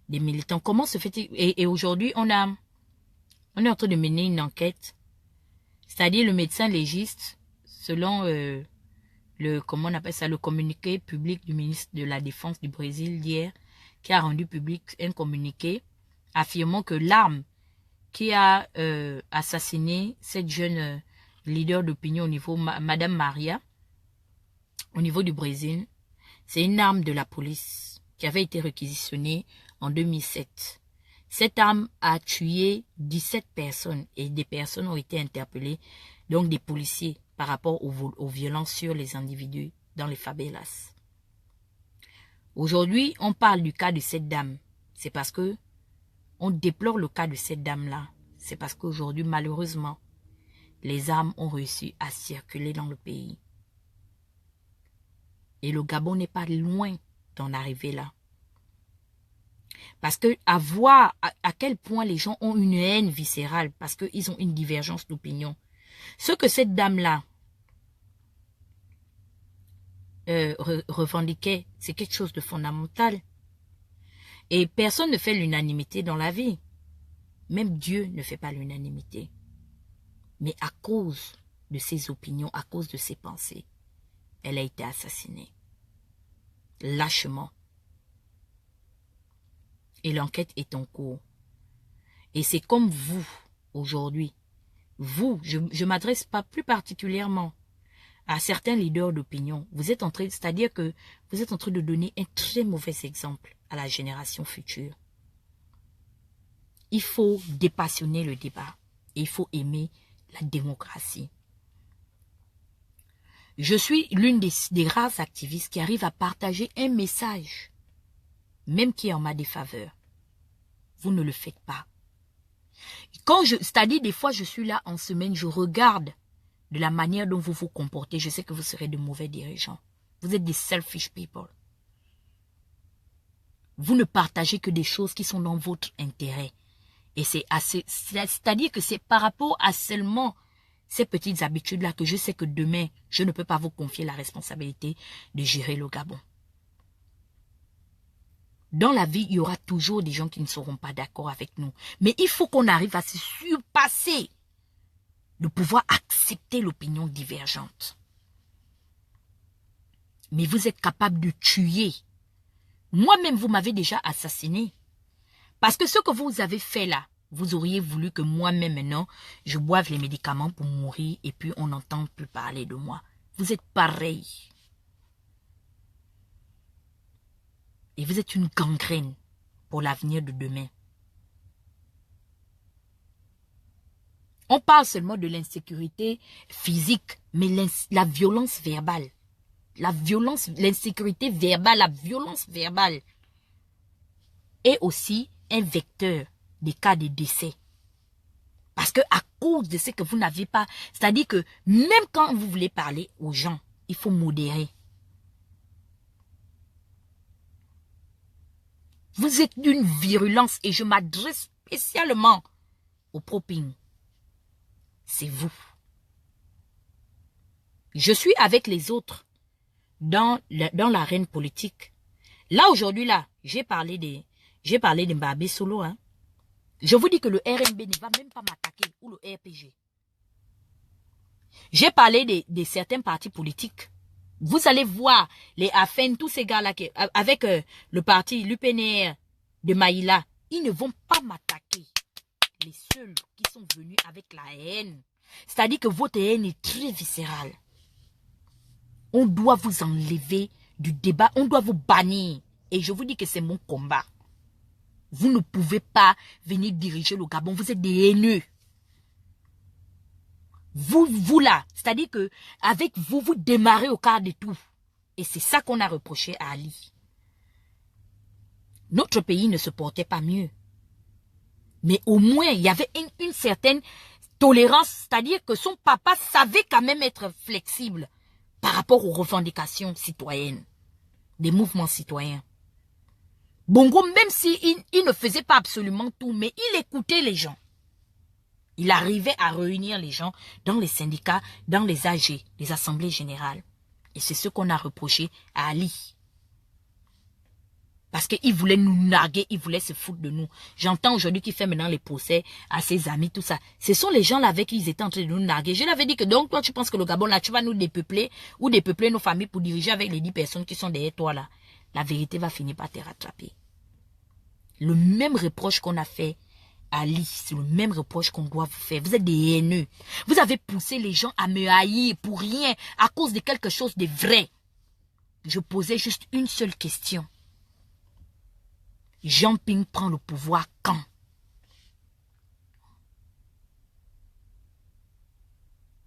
des militants. Comment se fait-il? Et aujourd'hui, on est en train de mener une enquête. C'est-à-dire le médecin légiste, selon comment on appelle ça, le communiqué public du ministre de la Défense du Brésil d'hier, qui a rendu public un communiqué affirmant que l'arme qui a assassiné cette jeune leader d'opinion au niveau, Madame Maria, au niveau du Brésil, c'est une arme de la police qui avait été réquisitionnée en 2007. Cette arme a tué 17 personnes et des personnes ont été interpellées, donc des policiers, par rapport aux violences sur les individus dans les favelas. Aujourd'hui, on parle du cas de cette dame. C'est parce que on déplore le cas de cette dame-là. C'est parce qu'aujourd'hui, malheureusement, les armes ont réussi à circuler dans le pays. Et le Gabon n'est pas loin d'en arriver là. Parce que à voir à quel point les gens ont une haine viscérale, parce qu'ils ont une divergence d'opinion. Ce que cette dame-là revendiquait, c'est quelque chose de fondamental. Et personne ne fait l'unanimité dans la vie. Même Dieu ne fait pas l'unanimité. Mais à cause de ses opinions, à cause de ses pensées, elle a été assassinée. Lâchement. Et l'enquête est en cours. Et c'est comme vous, aujourd'hui. Vous, je m'adresse pas plus particulièrement à certains leaders d'opinion. Vous êtes en train, c'est-à-dire que vous êtes en train de donner un très mauvais exemple à la génération future. Il faut dépassionner le débat. Et il faut aimer la démocratie. Je suis l'une des rares activistes qui arrive à partager un message, même qui est en ma défaveur. Vous ne le faites pas. C'est-à-dire des fois je suis là en semaine, je regarde de la manière dont vous vous comportez. Je sais que vous serez de mauvais dirigeants. Vous êtes des selfish people. Vous ne partagez que des choses qui sont dans votre intérêt. Et c'est-à-dire que c'est par rapport à seulement ces petites habitudes-là que je sais que demain, je ne peux pas vous confier la responsabilité de gérer le Gabon. Dans la vie, il y aura toujours des gens qui ne seront pas d'accord avec nous. Mais il faut qu'on arrive à se surpasser, de pouvoir accepter l'opinion divergente. Mais vous êtes capable de tuer. Moi-même, vous m'avez déjà assassiné. Parce que ce que vous avez fait là, vous auriez voulu que moi-même maintenant, je boive les médicaments pour mourir et puis on n'entend plus parler de moi. Vous êtes pareil. Et vous êtes une gangrène pour l'avenir de demain. On parle seulement de l'insécurité physique, mais la violence verbale. La violence, l'insécurité verbale, la violence verbale est aussi un vecteur des cas de décès. Parce que à cause de ce que vous n'avez pas, c'est-à-dire que même quand vous voulez parler aux gens, il faut modérer. Vous êtes d'une virulence et je m'adresse spécialement aux propines. C'est vous. Je suis avec les autres dans l'arène politique. Là, aujourd'hui, là, j'ai parlé de Mbabé Solo. Hein. Je vous dis que le RNB ne va même pas m'attaquer, ou le RPG. J'ai parlé de certains partis politiques. Vous allez voir les AFN, tous ces gars-là, avec le parti, l'UPNR de Maïla, ils ne vont pas m'attaquer. Les seuls qui sont venus avec la haine. C'est-à-dire que votre haine est très viscérale. On doit vous enlever du débat, on doit vous bannir. Et je vous dis que c'est mon combat. Vous ne pouvez pas venir diriger le Gabon, vous êtes des haineux. Vous là, c'est-à-dire que avec vous, vous démarrez au quart de tout. Et c'est ça qu'on a reproché à Ali. Notre pays ne se portait pas mieux. Mais au moins, il y avait une certaine tolérance, c'est-à-dire que son papa savait quand même être flexible par rapport aux revendications citoyennes, des mouvements citoyens. Bongo, même s'il ne faisait pas absolument tout, mais il écoutait les gens. Il arrivait à réunir les gens dans les syndicats, dans les AG, les assemblées générales. Et c'est ce qu'on a reproché à Ali. Parce qu'il voulait nous narguer, il voulait se foutre de nous. J'entends aujourd'hui qu'il fait maintenant les procès à ses amis, tout ça. Ce sont les gens là avec qui ils étaient en train de nous narguer. Je l'avais dit que donc toi tu penses que le Gabon là, tu vas nous dépeupler ou dépeupler nos familles pour diriger avec les 10 personnes qui sont derrière toi là. La vérité va finir par te rattraper. Le même reproche qu'on a fait à Ali, c'est le même reproche qu'on doit vous faire. Vous êtes des haineux. Vous avez poussé les gens à me haïr pour rien, à cause de quelque chose de vrai. Je posais juste une seule question. Jean Ping prend le pouvoir quand?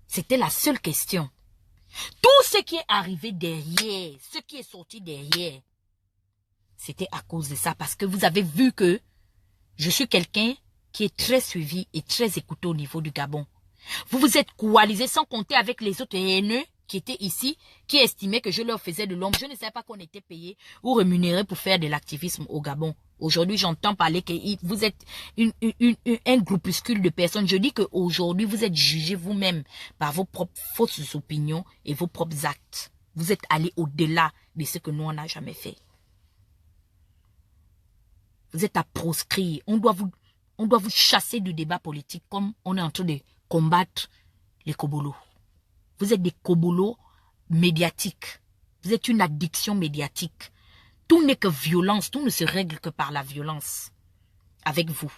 C'était la seule question. Tout ce qui est arrivé derrière, ce qui est sorti derrière, c'était à cause de ça. Parce que vous avez vu que je suis quelqu'un qui est très suivi et très écouté au niveau du Gabon. Vous vous êtes coalisé sans compter avec les autres haineux qui étaient ici, qui estimaient que je leur faisais de l'ombre. Je ne savais pas qu'on était payé ou rémunéré pour faire de l'activisme au Gabon. Aujourd'hui, j'entends parler que vous êtes un groupuscule de personnes. Je dis qu'aujourd'hui, vous êtes jugés vous-même par vos propres fausses opinions et vos propres actes. Vous êtes allés au-delà de ce que nous, on n'a jamais fait. Vous êtes à proscrire. On doit vous chasser du débat politique comme on est en train de combattre les kobolos. Vous êtes des kobolos médiatiques. Vous êtes une addiction médiatique. Tout n'est que violence. Tout ne se règle que par la violence. Avec vous.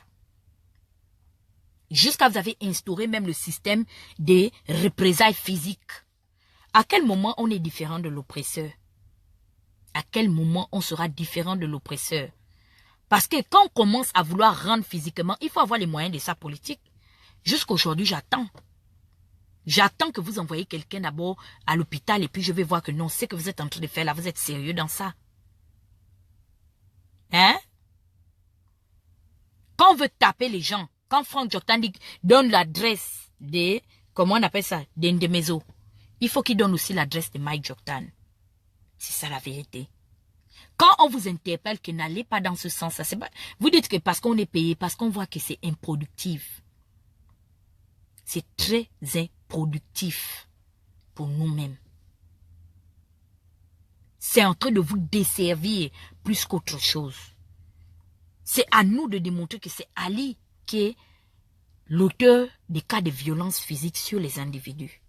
Jusqu'à vous avez instauré même le système des représailles physiques. À quel moment on est différent de l'oppresseur? À quel moment on sera différent de l'oppresseur? Parce que quand on commence à vouloir rendre physiquement, il faut avoir les moyens de sa politique. Jusqu'aujourd'hui, j'attends. J'attends que vous envoyez quelqu'un d'abord à l'hôpital et puis je vais voir que non, ce que vous êtes en train de faire là, vous êtes sérieux dans ça. Hein? Quand on veut taper les gens, quand Franck Joktan donne l'adresse de, comment on appelle ça, d'Endemezo, il faut qu'il donne aussi l'adresse de Mike Joktan. C'est ça la vérité. Quand on vous interpelle que n'allez pas dans ce sens-là, vous dites que parce qu'on est payé, parce qu'on voit que c'est improductif. C'est très improductif pour nous-mêmes. C'est en train de vous desservir plus qu'autre chose. C'est à nous de démontrer que c'est Ali qui est l'auteur des cas de violence physique sur les individus.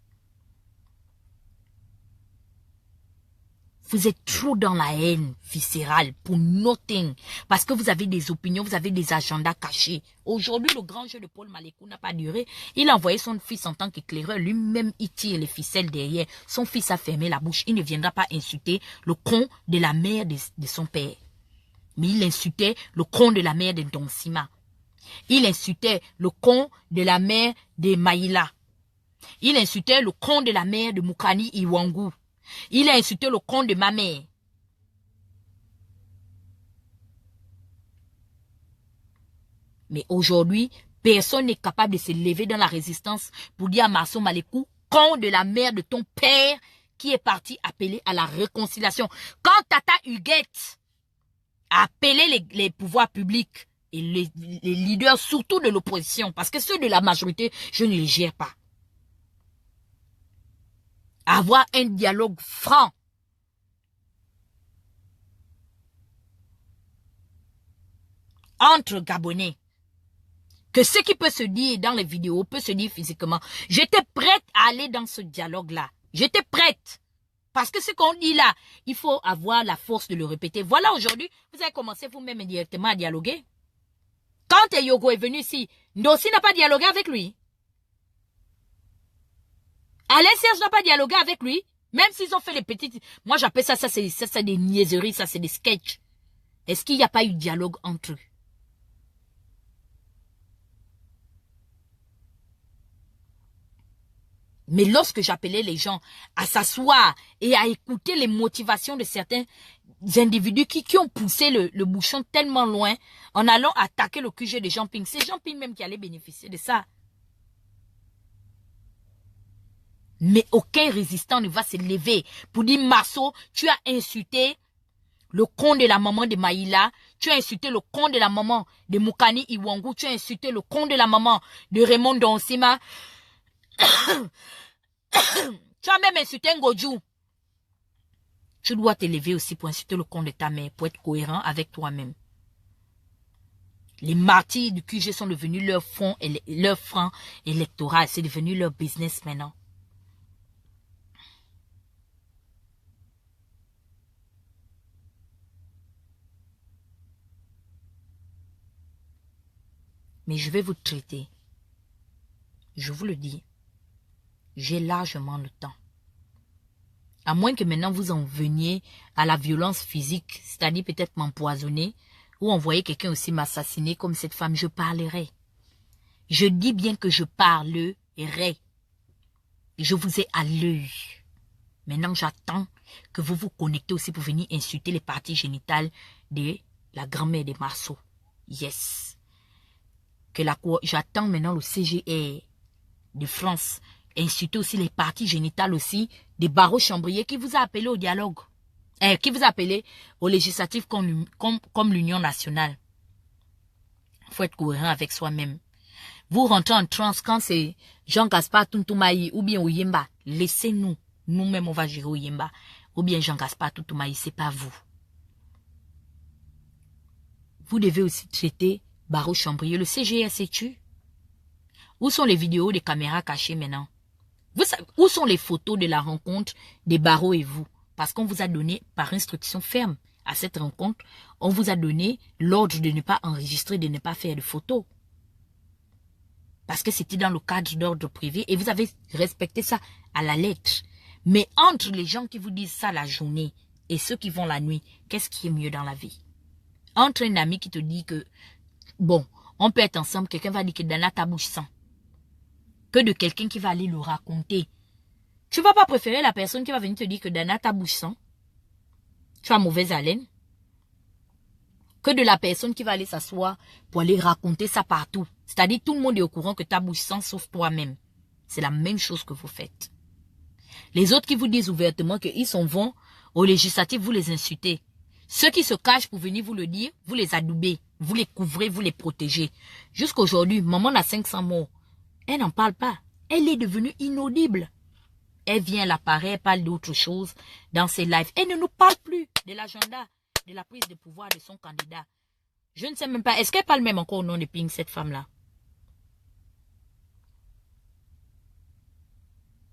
Vous êtes trop dans la haine viscérale pour nothing. Parce que vous avez des opinions, vous avez des agendas cachés. Aujourd'hui, le grand jeu de Paul Malékou n'a pas duré. Il a envoyé son fils en tant qu'éclaireur. Lui-même, il tire les ficelles derrière. Son fils a fermé la bouche. Il ne viendra pas insulter le con de la mère de son père. Mais il insultait le con de la mère de Donsima. Il insultait le con de la mère de Maïla. Il insultait le con de la mère de Mukani Iwangu. Il a insulté le con de ma mère. Mais aujourd'hui, personne n'est capable de se lever dans la résistance pour dire à Marceau Malekou, con de la mère de ton père, qui est parti appeler à la réconciliation. Quand Tata Huguette a appelé les pouvoirs publics et les leaders, surtout de l'opposition, parce que ceux de la majorité, je ne les gère pas. Avoir un dialogue franc. Entre Gabonais. Que ce qui peut se dire dans les vidéos peut se dire physiquement. J'étais prête à aller dans ce dialogue-là. J'étais prête. Parce que ce qu'on dit là, il faut avoir la force de le répéter. Voilà, aujourd'hui, vous avez commencé vous-même indirectement à dialoguer. Quand Yogo est venu ici, Ndossi n'a pas dialogué avec lui. Alain Serge n'a pas dialogué avec lui. Même s'ils ont fait les petites... Moi, j'appelle ça c'est des niaiseries, ça, c'est des sketchs. Est-ce qu'il n'y a pas eu de dialogue entre eux? Mais lorsque j'appelais les gens à s'asseoir et à écouter les motivations de certains individus qui ont poussé le bouchon tellement loin en allant attaquer le QG de Jean Ping, c'est Jean Ping même qui allait bénéficier de ça. Mais aucun résistant ne va se lever pour dire Marceau, tu as insulté le con de la maman de Maïla, tu as insulté le con de la maman de Mukani Iwangu, tu as insulté le con de la maman de Raymond Donsima. Tu as même insulté Ngodjou. Tu dois te lever aussi pour insulter le con de ta mère, pour être cohérent avec toi-même. Les martyrs du QG sont devenus leur franc électoral. C'est devenu leur business maintenant. Mais je vais vous traiter. Je vous le dis. J'ai largement le temps. À moins que maintenant vous en veniez à la violence physique, c'est-à-dire peut-être m'empoisonner, ou envoyer quelqu'un aussi m'assassiner comme cette femme, je parlerai. Je dis bien que je parlerai. Je vous ai à l'œil. Maintenant, j'attends que vous vous connectez aussi pour venir insulter les parties génitales de la grand-mère de Marceau. Yes. J'attends maintenant le CGR de France insulter aussi les parties génitales aussi des barreaux chambriers qui vous a appelé au dialogue. Qui vous a appelé au législatif comme l'Union nationale. Il faut être cohérent avec soi-même. Vous rentrez en transe quand c'est Jean-Gaspard Tuntumaï ou bien Oyemba. Laissez-nous. Nous-mêmes, on va gérer Oyemba. Ou bien Jean-Gaspard Tuntumaï, c'est pas vous. Vous devez aussi traiter barreau chambrier. Le CGR s'est tué. Où sont les vidéos des caméras cachées maintenant? Vous savez, où sont les photos de la rencontre des barreaux et vous? Parce qu'on vous a donné par instruction ferme à cette rencontre, on vous a donné l'ordre de ne pas enregistrer, de ne pas faire de photos. Parce que c'était dans le cadre d'ordre privé et vous avez respecté ça à la lettre. Mais entre les gens qui vous disent ça la journée et ceux qui vont la nuit, qu'est-ce qui est mieux dans la vie? Entre un ami qui te dit que, bon, on peut être ensemble, quelqu'un va dire que Dana ta bouche sent. Que de quelqu'un qui va aller le raconter. Tu vas pas préférer la personne qui va venir te dire que Dana ta bouche sent. Tu as mauvaise haleine. Que de la personne qui va aller s'asseoir pour aller raconter ça partout. C'est-à-dire tout le monde est au courant que ta bouche sent sauf toi-même. C'est la même chose que vous faites. Les autres qui vous disent ouvertement qu'ils sont bons au législatif, vous les insultez. Ceux qui se cachent pour venir vous le dire, vous les adoubez, vous les couvrez, vous les protégez. Jusqu'aujourd'hui, maman a 500 morts. Elle n'en parle pas. Elle est devenue inaudible. Elle vient à l'appareil, elle parle d'autre chose dans ses lives. Elle ne nous parle plus de l'agenda, de la prise de pouvoir de son candidat. Je ne sais même pas. Est-ce qu'elle parle même encore au nom de Ping, cette femme-là?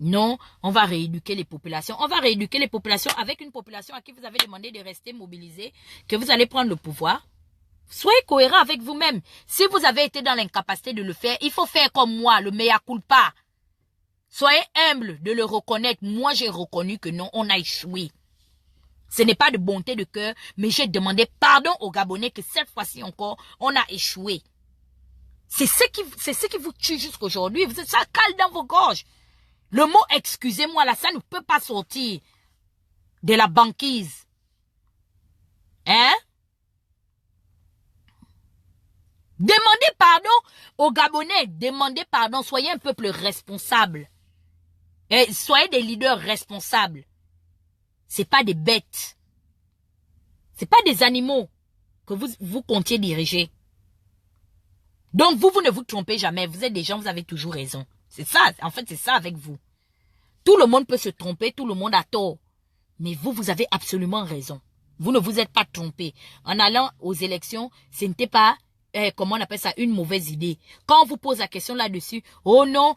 Non, on va rééduquer les populations. On va rééduquer les populations avec une population à qui vous avez demandé de rester mobilisée, que vous allez prendre le pouvoir. Soyez cohérent avec vous-même. Si vous avez été dans l'incapacité de le faire, il faut faire comme moi, le mea culpa. Soyez humble de le reconnaître. Moi, j'ai reconnu que non, on a échoué. Ce n'est pas de bonté de cœur, mais j'ai demandé pardon aux Gabonais que cette fois-ci encore, on a échoué. C'est ce qui vous tue jusqu'aujourd'hui. Ça cale dans vos gorges. Le mot excusez-moi là, ça ne peut pas sortir de la banquise. Hein? Demandez pardon aux Gabonais. Demandez pardon. Soyez un peuple responsable. Et soyez des leaders responsables. C'est pas des bêtes. C'est pas des animaux que vous comptiez diriger. Donc vous ne vous trompez jamais. Vous êtes des gens, vous avez toujours raison. C'est ça, en fait c'est ça avec vous. Tout le monde peut se tromper, tout le monde a tort. Mais vous avez absolument raison. Vous ne vous êtes pas trompé. En allant aux élections, ce n'était pas, comment on appelle ça, une mauvaise idée. Quand on vous pose la question là-dessus, oh non,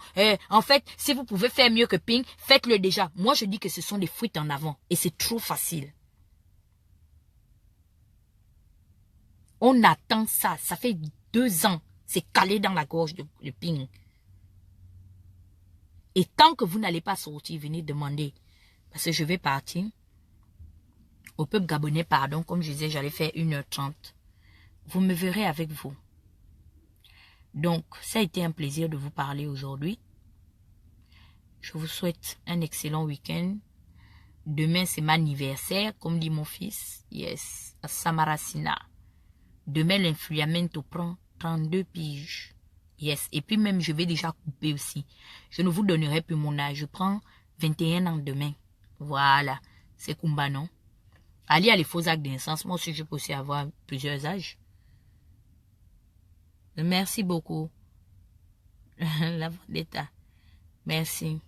en fait, si vous pouvez faire mieux que Ping, faites-le déjà. Moi je dis que ce sont des fuites en avant. Et c'est trop facile. On attend ça. Ça fait 2 ans. C'est calé dans la gorge de Ping. Et tant que vous n'allez pas sortir, venez demander. Parce que je vais partir. Au peuple gabonais, pardon. Comme je disais, j'allais faire 1h30. Vous me verrez avec vous. Donc, ça a été un plaisir de vous parler aujourd'hui. Je vous souhaite un excellent week-end. Demain, c'est mon anniversaire, comme dit mon fils. Yes, à Samarasina. Demain, l'influamento prend 32 piges. Yes, et puis même, je vais déjà couper aussi. Je ne vous donnerai plus mon âge. Je prends 21 ans demain. Voilà, c'est Kumba, non? Ali a les faux actes d'incens. Moi aussi, je peux aussi avoir plusieurs âges. Merci beaucoup. La vendetta. Merci.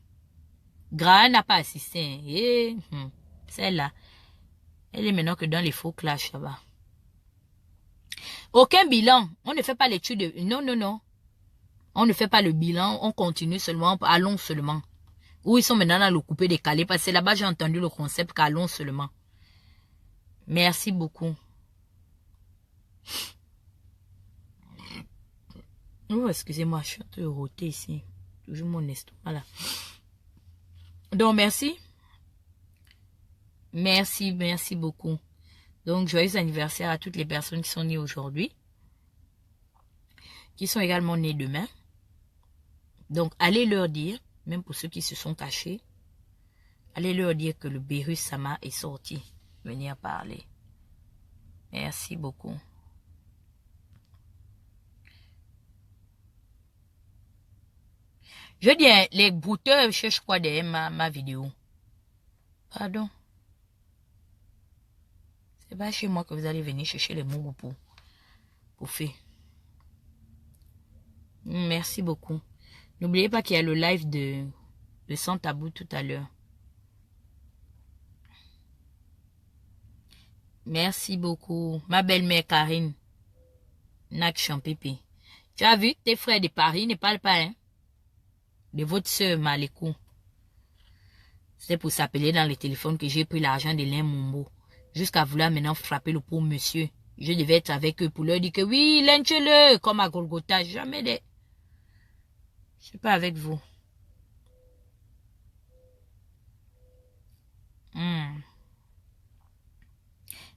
Gra n'a pas assisté. Eh, celle-là. Elle est maintenant que dans les faux clashs là-bas. Aucun bilan. On ne fait pas l'étude de... Non, non, non. On ne fait pas le bilan. On continue seulement. Allons seulement. Où ils sont maintenant dans le coupé décalé. Parce que là-bas, j'ai entendu le concept qu'allons seulement. Merci beaucoup. Oh, excusez-moi, je suis un peu roté ici. Toujours mon estomac là. Donc, merci. Merci beaucoup. Donc, joyeux anniversaire à toutes les personnes qui sont nées aujourd'hui. Qui sont également nées demain. Donc, allez leur dire, même pour ceux qui se sont cachés, allez leur dire que le Beerus Sama est sorti. Venir parler. Merci beaucoup. Je dis, les brouteurs cherchent quoi derrière ma vidéo? Pardon. C'est pas chez moi que vous allez venir chercher les mots pour faire. Merci beaucoup. N'oubliez pas qu'il y a le live de Sans Tabou tout à l'heure. Merci beaucoup. Ma belle-mère Karine. Nak Champipi. Tu as vu, tes frères de Paris ne parlent pas, hein? De votre soeur Malekou. C'est pour s'appeler dans le téléphone que j'ai pris l'argent de l'un Mumbo. Jusqu'à vouloir maintenant frapper le pauvre monsieur. Je devais être avec eux pour leur dire que oui, lynche-le, comme à Golgotha. Jamais de... Je suis pas avec vous.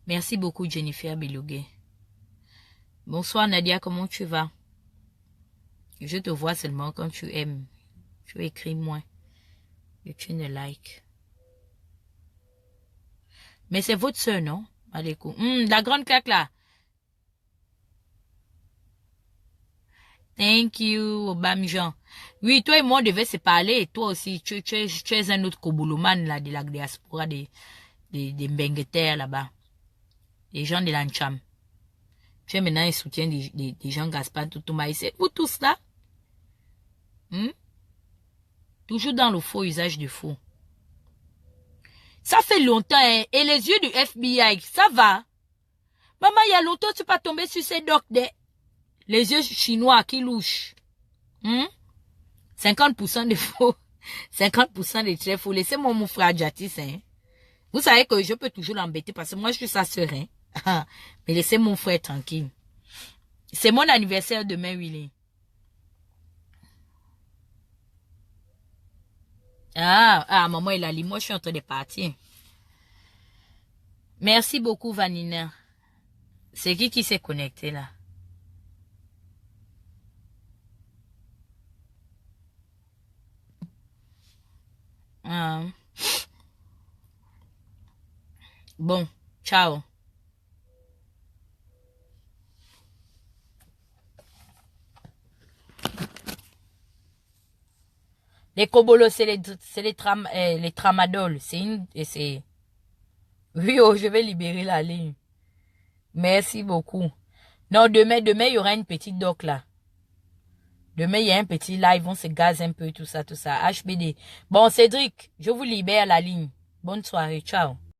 Merci beaucoup, Jennifer Beluguet. Bonsoir, Nadia, comment tu vas? Je te vois seulement quand tu aimes. Tu écris moins. Et tu ne likes. Mais c'est votre soeur, non? Allez, la grande claque là. Thank you, Obamijan. Oui, toi et moi, on devait se parler. Et toi aussi, tu es un autre Koboloman là, de la diaspora des Mbengeter là-bas. Les gens de l'Ancham. Tu es maintenant un soutien des gens Gaspard Toutouma. C'est vous tous là? Toujours dans le faux usage du faux. Ça fait longtemps, hein? Et les yeux du FBI, ça va? Maman, il y a longtemps, tu pas tombé sur ces docs les yeux chinois qui louchent. 50% de faux. 50% de très faux. Laissez-moi mon frère Jatis, hein. Vous savez que je peux toujours l'embêter parce que moi, je suis sa sœur, hein. Mais laissez mon frère tranquille. C'est mon anniversaire demain, Willy. Ah, maman, il a dit, moi, je suis en train de partir. Merci beaucoup, Vanina. C'est qui s'est connecté là? Ah. Bon, ciao. Les cobolos, c'est les tramadol. C'est. Oui, oh, je vais libérer la ligne. Merci beaucoup. Non, demain, il y aura une petite doc là. Demain, il y a un petit live, on se gaze un peu, tout ça, tout ça. HBD. Bon, Cédric, je vous libère la ligne. Bonne soirée, ciao.